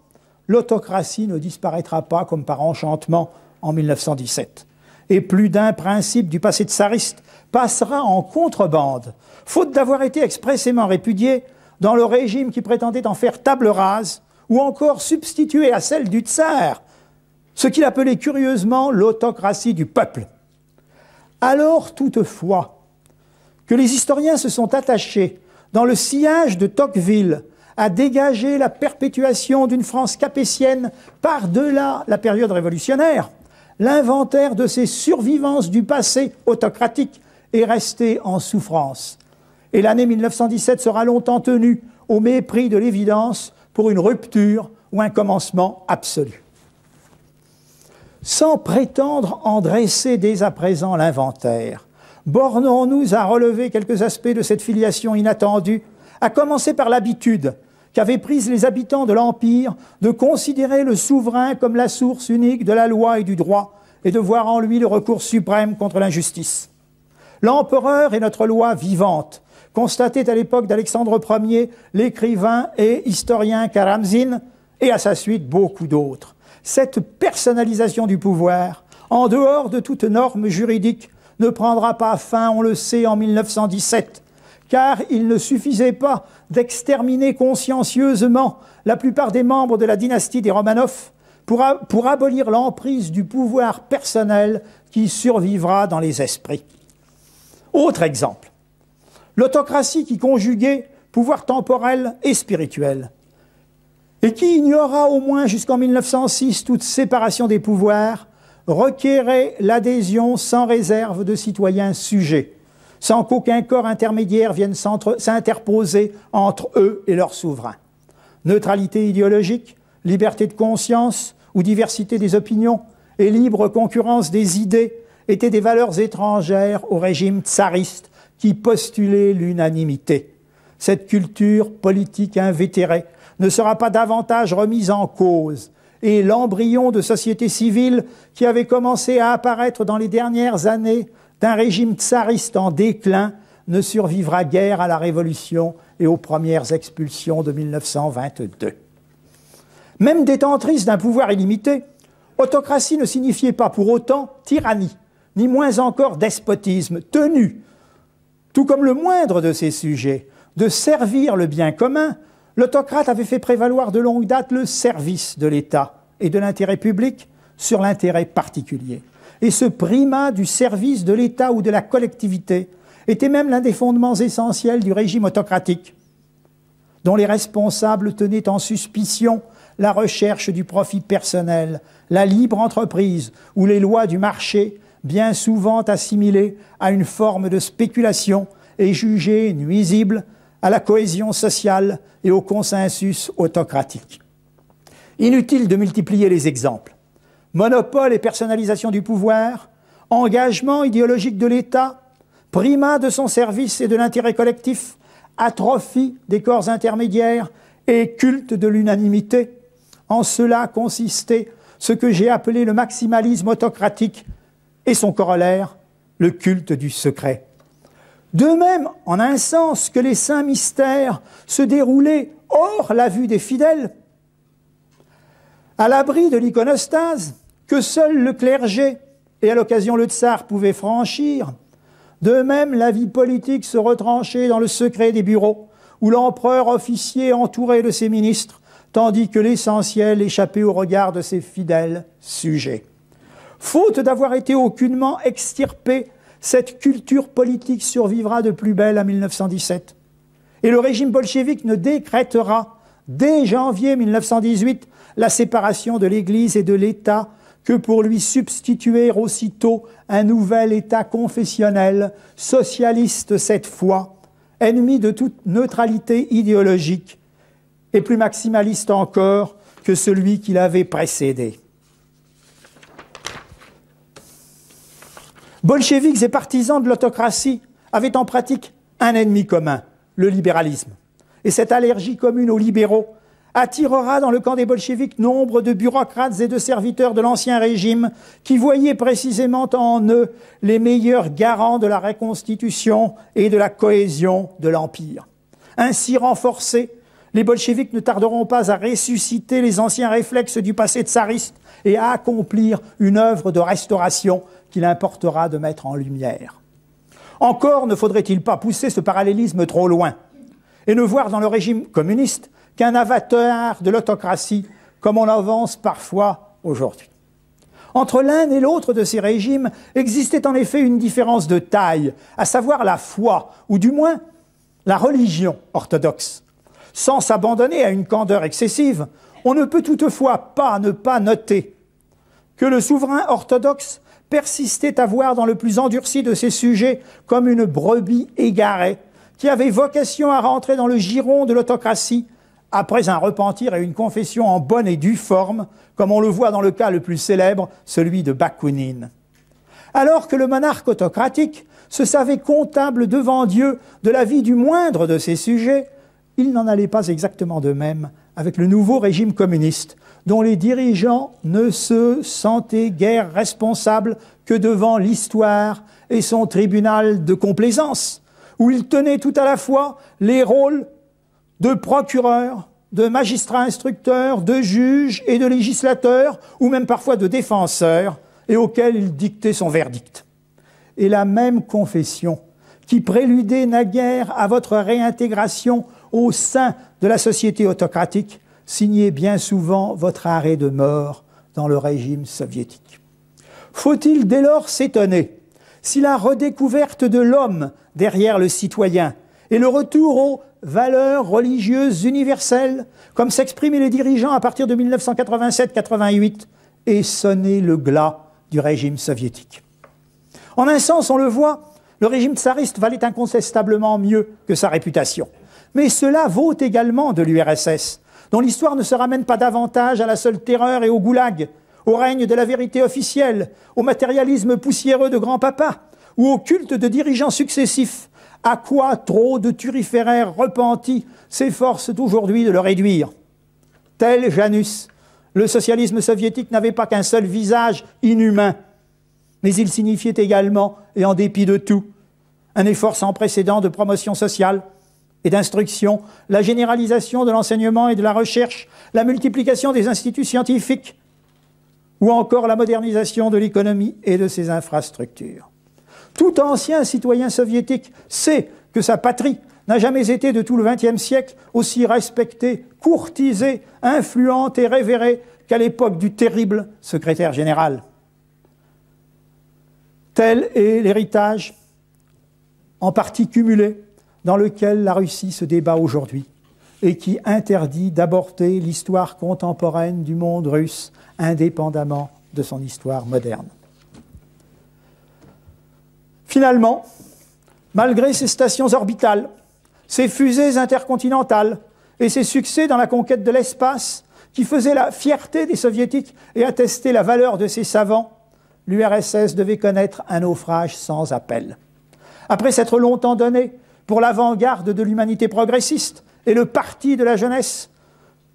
l'autocratie ne disparaîtra pas comme par enchantement en 1917. Et plus d'un principe du passé tsariste passera en contrebande, faute d'avoir été expressément répudié dans le régime qui prétendait en faire table rase, ou encore substituer à celle du tsar, ce qu'il appelait curieusement l'autocratie du peuple. Alors toutefois, que les historiens se sont attachés, dans le sillage de Tocqueville, à dégager la perpétuation d'une France capétienne par-delà la période révolutionnaire, l'inventaire de ces survivances du passé autocratique est resté en souffrance. Et l'année 1917 sera longtemps tenue au mépris de l'évidence pour une rupture ou un commencement absolu. Sans prétendre en dresser dès à présent l'inventaire, bornons-nous à relever quelques aspects de cette filiation inattendue, à commencer par l'habitude qu'avaient prise les habitants de l'Empire de considérer le souverain comme la source unique de la loi et du droit, et de voir en lui le recours suprême contre l'injustice. L'empereur est notre loi vivante, constatait à l'époque d'Alexandre Ier l'écrivain et historien Karamzin, et à sa suite beaucoup d'autres. Cette personnalisation du pouvoir, en dehors de toute norme juridique, ne prendra pas fin, on le sait, en 1917, car il ne suffisait pas d'exterminer consciencieusement la plupart des membres de la dynastie des Romanov pour abolir l'emprise du pouvoir personnel qui survivra dans les esprits. Autre exemple, l'autocratie qui conjuguait pouvoir temporel et spirituel, et qui ignora au moins jusqu'en 1906 toute séparation des pouvoirs, requérait l'adhésion sans réserve de citoyens sujets, sans qu'aucun corps intermédiaire vienne s'interposer entre eux et leur souverain. Neutralité idéologique, liberté de conscience où diversité des opinions et libre concurrence des idées étaient des valeurs étrangères au régime tsariste qui postulait l'unanimité. Cette culture politique invétérée ne sera pas davantage remise en cause, et l'embryon de société civile qui avait commencé à apparaître dans les dernières années d'un régime tsariste en déclin ne survivra guère à la Révolution et aux premières expulsions de 1922. Même détentrice d'un pouvoir illimité, autocratie ne signifiait pas pour autant tyrannie, ni moins encore despotisme, tenu, tout comme le moindre de ses sujets, de servir le bien commun. L'autocrate avait fait prévaloir de longue date le service de l'État et de l'intérêt public sur l'intérêt particulier. Et ce primat du service de l'État ou de la collectivité était même l'un des fondements essentiels du régime autocratique, dont les responsables tenaient en suspicion la recherche du profit personnel, la libre entreprise ou les lois du marché, bien souvent assimilées à une forme de spéculation et jugées nuisibles à la cohésion sociale et au consensus autocratique. Inutile de multiplier les exemples. Monopole et personnalisation du pouvoir, engagement idéologique de l'État, primat de son service et de l'intérêt collectif, atrophie des corps intermédiaires et culte de l'unanimité. En cela consistait ce que j'ai appelé le maximalisme autocratique et son corollaire, le culte du secret. De même, en un sens, que les saints mystères se déroulaient hors la vue des fidèles, à l'abri de l'iconostase que seul le clergé et à l'occasion le tsar pouvaient franchir. De même, la vie politique se retranchait dans le secret des bureaux, où l'empereur officiait entouré de ses ministres, tandis que l'essentiel échappait au regard de ses fidèles sujets. Faute d'avoir été aucunement extirpée, cette culture politique survivra de plus belle à 1917. Et le régime bolchevique ne décrétera, dès janvier 1918, la séparation de l'Église et de l'État que pour lui substituer aussitôt un nouvel État confessionnel, socialiste cette fois, ennemi de toute neutralité idéologique, et plus maximaliste encore que celui qui l'avait précédé. Bolcheviques et partisans de l'autocratie avaient en pratique un ennemi commun, le libéralisme. Et cette allergie commune aux libéraux attirera dans le camp des bolcheviks nombre de bureaucrates et de serviteurs de l'Ancien Régime qui voyaient précisément en eux les meilleurs garants de la reconstitution et de la cohésion de l'Empire. Ainsi renforcés, les bolcheviks ne tarderont pas à ressusciter les anciens réflexes du passé tsariste et à accomplir une œuvre de restauration qu'il importera de mettre en lumière. Encore ne faudrait-il pas pousser ce parallélisme trop loin et ne voir dans le régime communiste qu'un avatar de l'autocratie, comme on l'avance parfois aujourd'hui. Entre l'un et l'autre de ces régimes existait en effet une différence de taille, à savoir la foi, ou du moins la religion orthodoxe. Sans s'abandonner à une candeur excessive, on ne peut toutefois pas ne pas noter que le souverain orthodoxe persistait à voir dans le plus endurci de ses sujets comme une brebis égarée, qui avait vocation à rentrer dans le giron de l'autocratie, après un repentir et une confession en bonne et due forme, comme on le voit dans le cas le plus célèbre, celui de Bakounine. Alors que le monarque autocratique se savait comptable devant Dieu de la vie du moindre de ses sujets, il n'en allait pas exactement de même avec le nouveau régime communiste, dont les dirigeants ne se sentaient guère responsables que devant l'histoire et son tribunal de complaisance, où ils tenaient tout à la fois les rôles de procureur, de magistrat instructeur, de juge et de législateur, ou même parfois de défenseur, et auquel il dictait son verdict. Et la même confession qui préludait naguère à votre réintégration au sein de la société autocratique signait bien souvent votre arrêt de mort dans le régime soviétique. Faut-il dès lors s'étonner si la redécouverte de l'homme derrière le citoyen et le retour aux valeurs religieuses universelles, comme s'exprimaient les dirigeants à partir de 1987-88, ait sonné le glas du régime soviétique. En un sens, on le voit, le régime tsariste valait incontestablement mieux que sa réputation. Mais cela vaut également de l'URSS, dont l'histoire ne se ramène pas davantage à la seule terreur et au goulag, au règne de la vérité officielle, au matérialisme poussiéreux de grand-papa, ou au culte de dirigeants successifs, à quoi trop de turiféraires repentis s'efforcent aujourd'hui de le réduire. Tel Janus, le socialisme soviétique n'avait pas qu'un seul visage inhumain, mais il signifiait également, et en dépit de tout, un effort sans précédent de promotion sociale et d'instruction, la généralisation de l'enseignement et de la recherche, la multiplication des instituts scientifiques, ou encore la modernisation de l'économie et de ses infrastructures. Tout ancien citoyen soviétique sait que sa patrie n'a jamais été de tout le XXe siècle aussi respectée, courtisée, influente et révérée qu'à l'époque du terrible secrétaire général. Tel est l'héritage, en partie cumulé, dans lequel la Russie se débat aujourd'hui et qui interdit d'aborder l'histoire contemporaine du monde russe indépendamment de son histoire moderne. Finalement, malgré ses stations orbitales, ses fusées intercontinentales et ses succès dans la conquête de l'espace qui faisaient la fierté des soviétiques et attestaient la valeur de ses savants, l'URSS devait connaître un naufrage sans appel. Après s'être longtemps donné pour l'avant-garde de l'humanité progressiste et le parti de la jeunesse,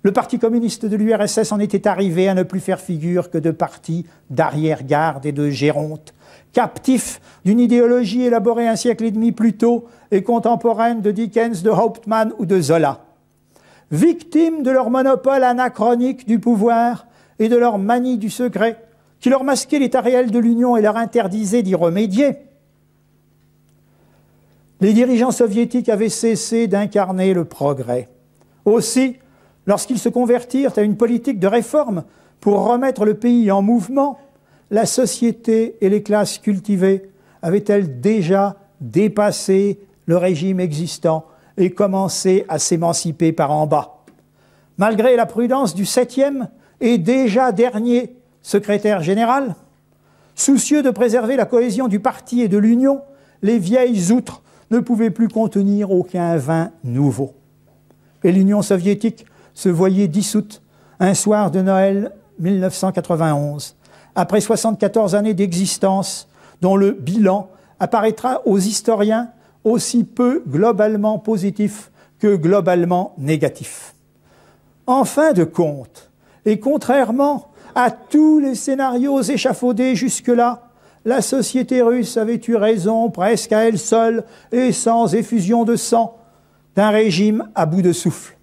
le Parti communiste de l'URSS en était arrivé à ne plus faire figure que de parti d'arrière-garde et de géronte, captif d'une idéologie élaborée un siècle et demi plus tôt et contemporaine de Dickens, de Hauptmann ou de Zola. Victimes de leur monopole anachronique du pouvoir et de leur manie du secret, qui leur masquait l'état réel de l'Union et leur interdisait d'y remédier, les dirigeants soviétiques avaient cessé d'incarner le progrès. Aussi, lorsqu'ils se convertirent à une politique de réforme pour remettre le pays en mouvement, la société et les classes cultivées avaient-elles déjà dépassé le régime existant et commencé à s'émanciper par en bas. Malgré la prudence du 7e et déjà dernier secrétaire général, soucieux de préserver la cohésion du parti et de l'Union, les vieilles outres ne pouvaient plus contenir aucun vin nouveau. Et l'Union soviétique se voyait dissoute un soir de Noël 1991, après 74 années d'existence, dont le bilan apparaîtra aux historiens aussi peu globalement positif que globalement négatif. En fin de compte, et contrairement à tous les scénarios échafaudés jusque-là, la société russe avait eu raison presque à elle seule et sans effusion de sang d'un régime à bout de souffle.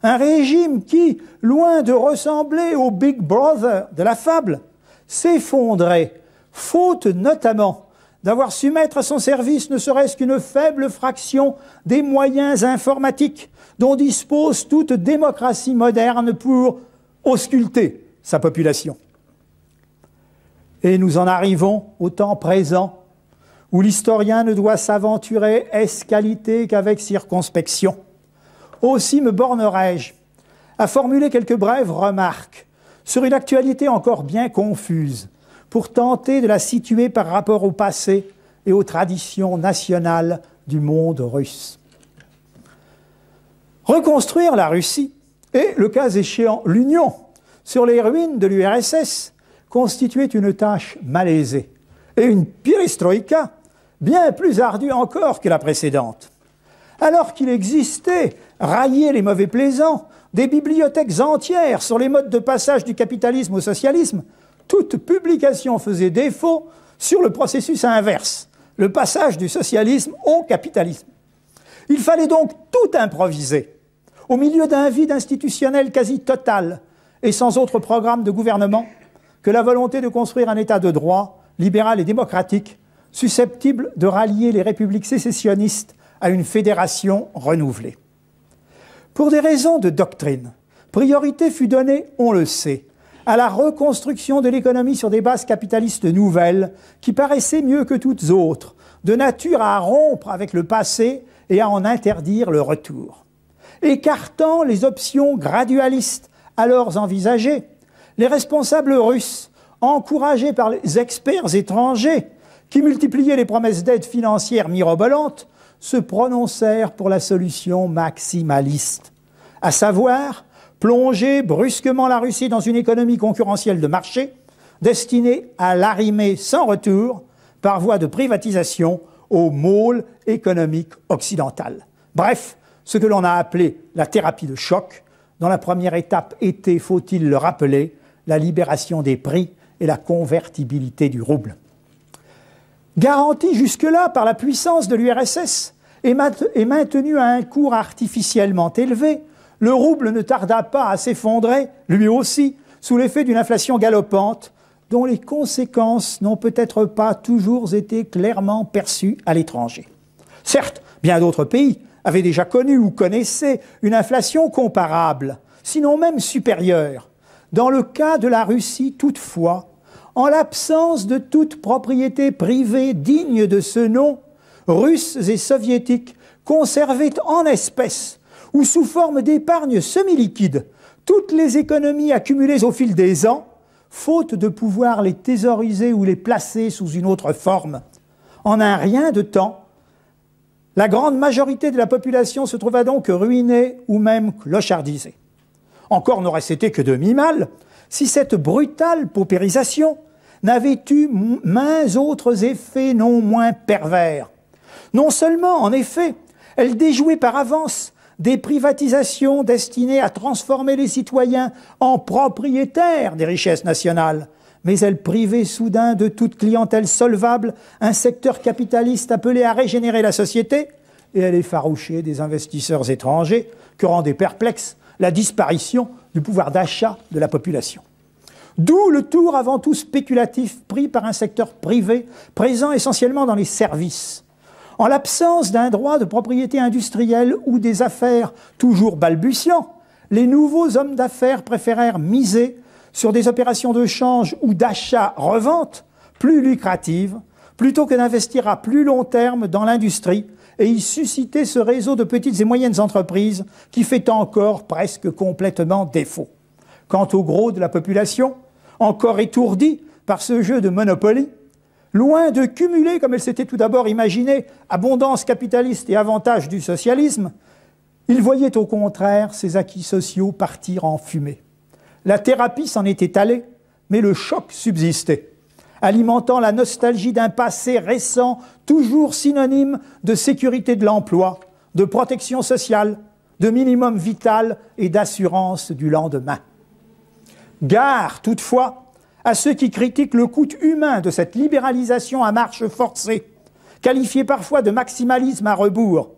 Un régime qui, loin de ressembler au Big Brother de la fable, s'effondrait, faute notamment d'avoir su mettre à son service ne serait-ce qu'une faible fraction des moyens informatiques dont dispose toute démocratie moderne pour ausculter sa population. Et nous en arrivons au temps présent, où l'historien ne doit s'aventurer ès-qualité qu'avec circonspection. Aussi me bornerai-je à formuler quelques brèves remarques sur une actualité encore bien confuse, pour tenter de la situer par rapport au passé et aux traditions nationales du monde russe. Reconstruire la Russie et, le cas échéant, l'Union sur les ruines de l'URSS constituait une tâche malaisée et une perestroïka bien plus ardue encore que la précédente. Alors qu'il existait, railler les mauvais plaisants, des bibliothèques entières sur les modes de passage du capitalisme au socialisme, toute publication faisait défaut sur le processus inverse, le passage du socialisme au capitalisme. Il fallait donc tout improviser, au milieu d'un vide institutionnel quasi total et sans autre programme de gouvernement que la volonté de construire un État de droit, libéral et démocratique, susceptible de rallier les républiques sécessionnistes à une fédération renouvelée. Pour des raisons de doctrine, priorité fut donnée, on le sait, à la reconstruction de l'économie sur des bases capitalistes nouvelles qui paraissaient mieux que toutes autres, de nature à rompre avec le passé et à en interdire le retour. Écartant les options gradualistes alors envisagées, les responsables russes, encouragés par les experts étrangers qui multipliaient les promesses d'aide financière mirobolantes, se prononcèrent pour la solution maximaliste, à savoir plonger brusquement la Russie dans une économie concurrentielle de marché, destinée à l'arrimer sans retour, par voie de privatisation, au môle économique occidental. Bref, ce que l'on a appelé la thérapie de choc, dont la première étape était, faut-il le rappeler, la libération des prix et la convertibilité du rouble. Garanti jusque-là par la puissance de l'URSS et maintenu à un cours artificiellement élevé, le rouble ne tarda pas à s'effondrer, lui aussi, sous l'effet d'une inflation galopante, dont les conséquences n'ont peut-être pas toujours été clairement perçues à l'étranger. Certes, bien d'autres pays avaient déjà connu ou connaissaient une inflation comparable, sinon même supérieure. Dans le cas de la Russie, toutefois, en l'absence de toute propriété privée digne de ce nom, Russes et Soviétiques conservaient en espèces ou sous forme d'épargne semi-liquide toutes les économies accumulées au fil des ans, faute de pouvoir les thésauriser ou les placer sous une autre forme. En un rien de temps, la grande majorité de la population se trouva donc ruinée ou même clochardisée. Encore n'aurait-ce été que demi-mal si cette brutale paupérisation n'avait eu maints autres effets non moins pervers. Non seulement, en effet, elle déjouait par avance des privatisations destinées à transformer les citoyens en propriétaires des richesses nationales, mais elle privait soudain de toute clientèle solvable un secteur capitaliste appelé à régénérer la société, et elle effarouchait des investisseurs étrangers que rendait perplexe la disparition du pouvoir d'achat de la population. D'où le tour avant tout spéculatif pris par un secteur privé présent essentiellement dans les services. En l'absence d'un droit de propriété industrielle ou des affaires toujours balbutiants, les nouveaux hommes d'affaires préférèrent miser sur des opérations de change ou d'achat-revente plus lucratives, plutôt que d'investir à plus long terme dans l'industrie et y susciter ce réseau de petites et moyennes entreprises qui fait encore presque complètement défaut. Quant au gros de la population, encore étourdie par ce jeu de Monopoly, loin de cumuler, comme elle s'était tout d'abord imaginé, abondance capitaliste et avantages du socialisme, il voyait au contraire ses acquis sociaux partir en fumée. La thérapie s'en était allée, mais le choc subsistait, alimentant la nostalgie d'un passé récent, toujours synonyme de sécurité de l'emploi, de protection sociale, de minimum vital et d'assurance du lendemain. Gare, toutefois, à ceux qui critiquent le coût humain de cette libéralisation à marche forcée, qualifiée parfois de maximalisme à rebours,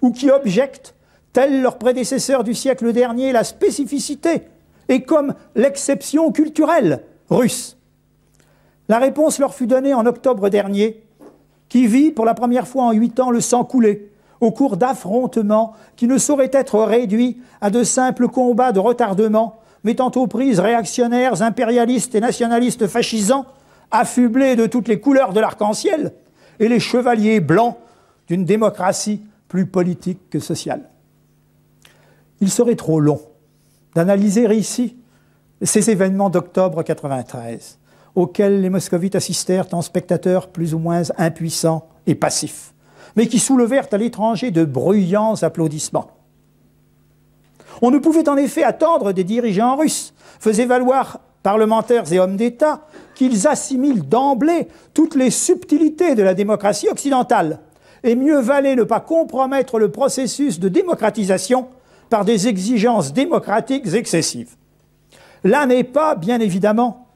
ou qui objectent, tels leurs prédécesseurs du siècle dernier, la spécificité et comme l'exception culturelle russe. La réponse leur fut donnée en octobre dernier, qui vit pour la première fois en 8 ans le sang couler, au cours d'affrontements qui ne sauraient être réduits à de simples combats de retardement, mettant aux prises réactionnaires, impérialistes et nationalistes fascisants, affublés de toutes les couleurs de l'arc-en-ciel, et les chevaliers blancs d'une démocratie plus politique que sociale. Il serait trop long d'analyser ici ces événements d'octobre 1993, auxquels les moscovites assistèrent en spectateurs plus ou moins impuissants et passifs, mais qui soulevèrent à l'étranger de bruyants applaudissements. On ne pouvait en effet attendre des dirigeants russes, faisaient valoir parlementaires et hommes d'État, qu'ils assimilent d'emblée toutes les subtilités de la démocratie occidentale, et mieux valait ne pas compromettre le processus de démocratisation par des exigences démocratiques excessives. Là n'est pas, bien évidemment,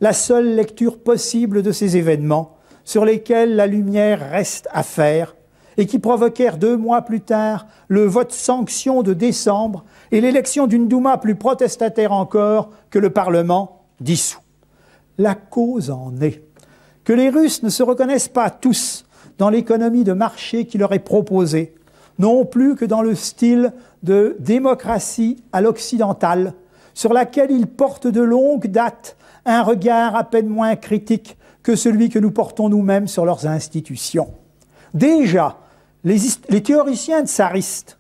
la seule lecture possible de ces événements sur lesquels la lumière reste à faire et qui provoquèrent 2 mois plus tard le vote sanction de décembre et l'élection d'une Douma plus protestataire encore que le Parlement dissous. La cause en est que les Russes ne se reconnaissent pas tous dans l'économie de marché qui leur est proposée, non plus que dans le style de démocratie à l'occidentale, sur laquelle ils portent de longue date un regard à peine moins critique que celui que nous portons nous-mêmes sur leurs institutions. Déjà, les théoriciens tsaristes,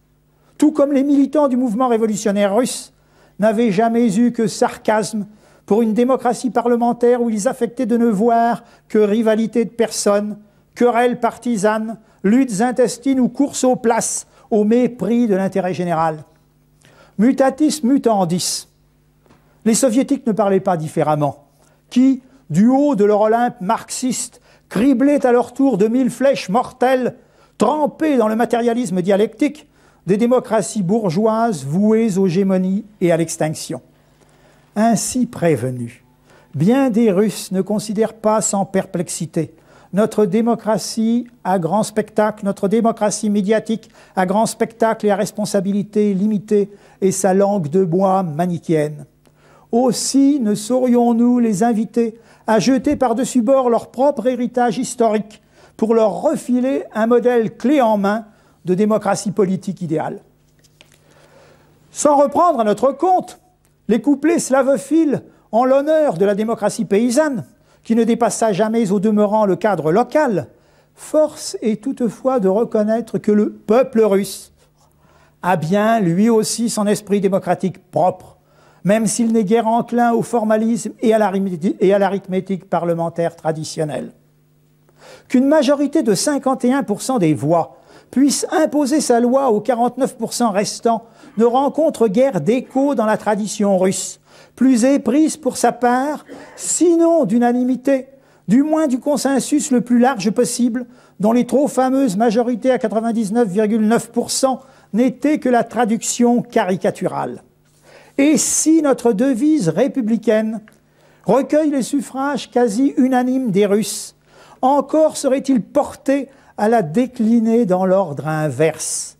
tout comme les militants du mouvement révolutionnaire russe, n'avaient jamais eu que sarcasme pour une démocratie parlementaire où ils affectaient de ne voir que rivalité de personnes, querelles partisanes, luttes intestines ou courses aux places au mépris de l'intérêt général. Mutatis mutandis. Les soviétiques ne parlaient pas différemment, qui, du haut de leur Olympe marxiste, criblaient à leur tour de 1000 flèches mortelles, trempées dans le matérialisme dialectique, des démocraties bourgeoises vouées aux gémonies et à l'extinction. Ainsi prévenus, bien des Russes ne considèrent pas sans perplexité notre démocratie à grand spectacle, notre démocratie médiatique à grand spectacle et à responsabilité limitée et sa langue de bois manichéenne. Aussi ne saurions-nous les inviter à jeter par-dessus bord leur propre héritage historique pour leur refiler un modèle clé en main de démocratie politique idéale. Sans reprendre à notre compte les couplets slavophiles en l'honneur de la démocratie paysanne, qui ne dépassa jamais au demeurant le cadre local, force est toutefois de reconnaître que le peuple russe a bien lui aussi son esprit démocratique propre, même s'il n'est guère enclin au formalisme et à l'arithmétique parlementaire traditionnelle. Qu'une majorité de 51% des voix puisse imposer sa loi aux 49% restants ne rencontre guère d'écho dans la tradition russe, plus éprise pour sa part, sinon d'unanimité, du moins du consensus le plus large possible, dont les trop fameuses majorités à 99,9% n'étaient que la traduction caricaturale. Et si notre devise républicaine recueille les suffrages quasi unanimes des Russes, encore serait-il porté à la décliner dans l'ordre inverse.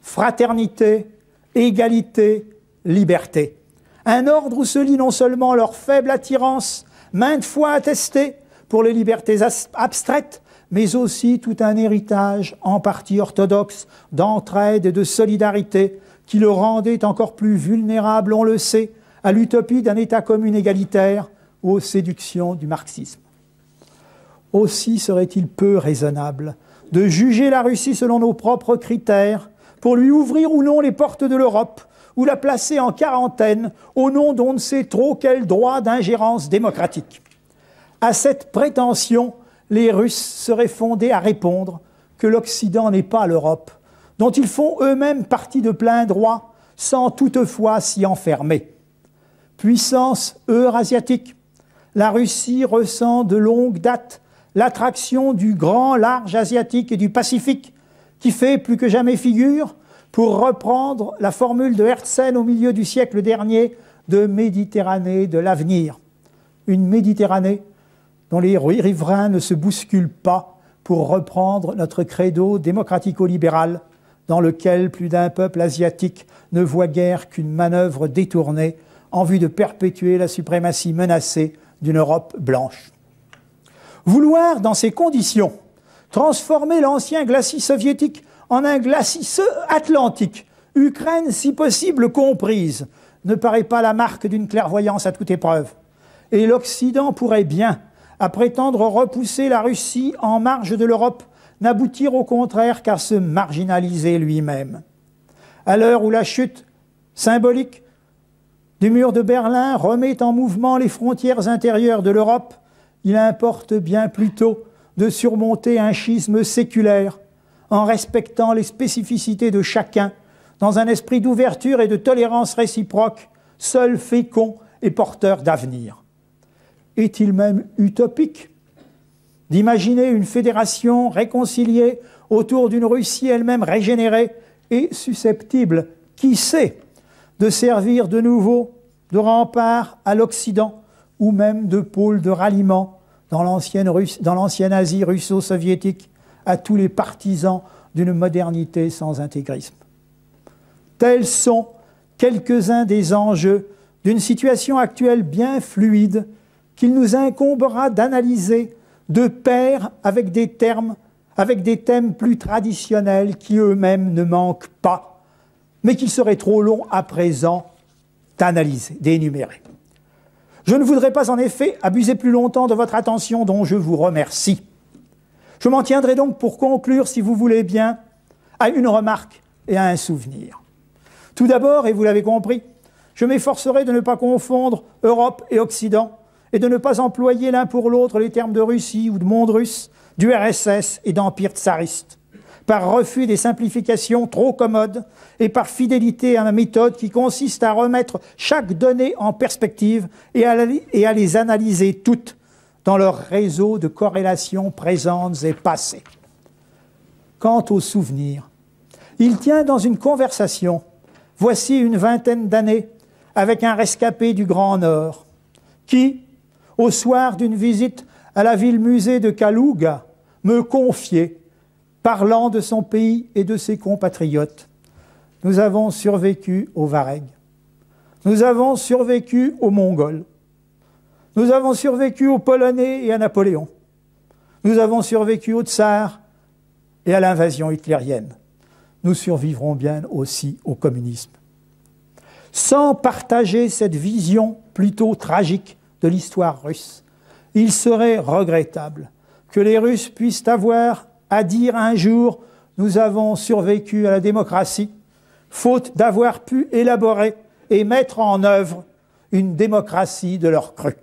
Fraternité, égalité, liberté. Un ordre où se lie non seulement leur faible attirance, maintes fois attestée, pour les libertés abstraites, mais aussi tout un héritage, en partie orthodoxe, d'entraide et de solidarité, qui le rendait encore plus vulnérable, on le sait, à l'utopie d'un État commun égalitaire ou aux séductions du marxisme. Aussi serait-il peu raisonnable de juger la Russie selon nos propres critères, pour lui ouvrir ou non les portes de l'Europe, ou la placer en quarantaine au nom d'on ne sait trop quel droit d'ingérence démocratique. À cette prétention, les Russes seraient fondés à répondre que l'Occident n'est pas l'Europe, dont ils font eux-mêmes partie de plein droit, sans toutefois s'y enfermer. Puissance eurasiatique, la Russie ressent de longue date l'attraction du grand large asiatique et du Pacifique, qui fait plus que jamais figure, pour reprendre la formule de Herzen au milieu du siècle dernier, de Méditerranée de l'avenir. Une Méditerranée dont les riverains ne se bousculent pas, pour reprendre notre credo démocratico-libéral, dans lequel plus d'un peuple asiatique ne voit guère qu'une manœuvre détournée en vue de perpétuer la suprématie menacée d'une Europe blanche. Vouloir, dans ces conditions, transformer l'ancien glacis soviétique en un glacis atlantique, Ukraine si possible comprise, ne paraît pas la marque d'une clairvoyance à toute épreuve. Et l'Occident pourrait bien, à prétendre repousser la Russie en marge de l'Europe, n'aboutir au contraire qu'à se marginaliser lui-même. À l'heure où la chute symbolique du mur de Berlin remet en mouvement les frontières intérieures de l'Europe, il importe bien plutôt de surmonter un schisme séculaire en respectant les spécificités de chacun dans un esprit d'ouverture et de tolérance réciproque, seul fécond et porteur d'avenir. Est-il même utopique d'imaginer une fédération réconciliée autour d'une Russie elle-même régénérée et susceptible, qui sait, de servir de nouveau de rempart à l'Occident ou même de pôle de ralliement dans l'ancienne Asie russo-soviétique à tous les partisans d'une modernité sans intégrisme. Tels sont quelques-uns des enjeux d'une situation actuelle bien fluide qu'il nous incombera d'analyser de pair avec des thèmes plus traditionnels qui eux-mêmes ne manquent pas, mais qu'il serait trop long à présent d'analyser, d'énumérer. Je ne voudrais pas en effet abuser plus longtemps de votre attention dont je vous remercie. Je m'en tiendrai donc pour conclure, si vous voulez bien, à une remarque et à un souvenir. Tout d'abord, et vous l'avez compris, je m'efforcerai de ne pas confondre Europe et Occident et de ne pas employer l'un pour l'autre les termes de Russie ou de monde russe, d'URSS et d'empire tsariste. par refus des simplifications trop commodes et par fidélité à ma méthode qui consiste à remettre chaque donnée en perspective et à les analyser toutes dans leur réseau de corrélations présentes et passées. Quant aux souvenirs, il tient dans une conversation, voici une vingtaine d'années, avec un rescapé du Grand Nord, qui, au soir d'une visite à la ville-musée de Kalouga, me confiait, parlant de son pays et de ses compatriotes. Nous avons survécu aux Varegs. Nous avons survécu aux Mongols. Nous avons survécu aux Polonais et à Napoléon. Nous avons survécu aux tsars et à l'invasion hitlérienne. Nous survivrons bien aussi au communisme. Sans partager cette vision plutôt tragique de l'histoire russe, il serait regrettable que les Russes puissent avoir à dire un jour « nous avons survécu à la démocratie », faute d'avoir pu élaborer et mettre en œuvre une démocratie de leur cru.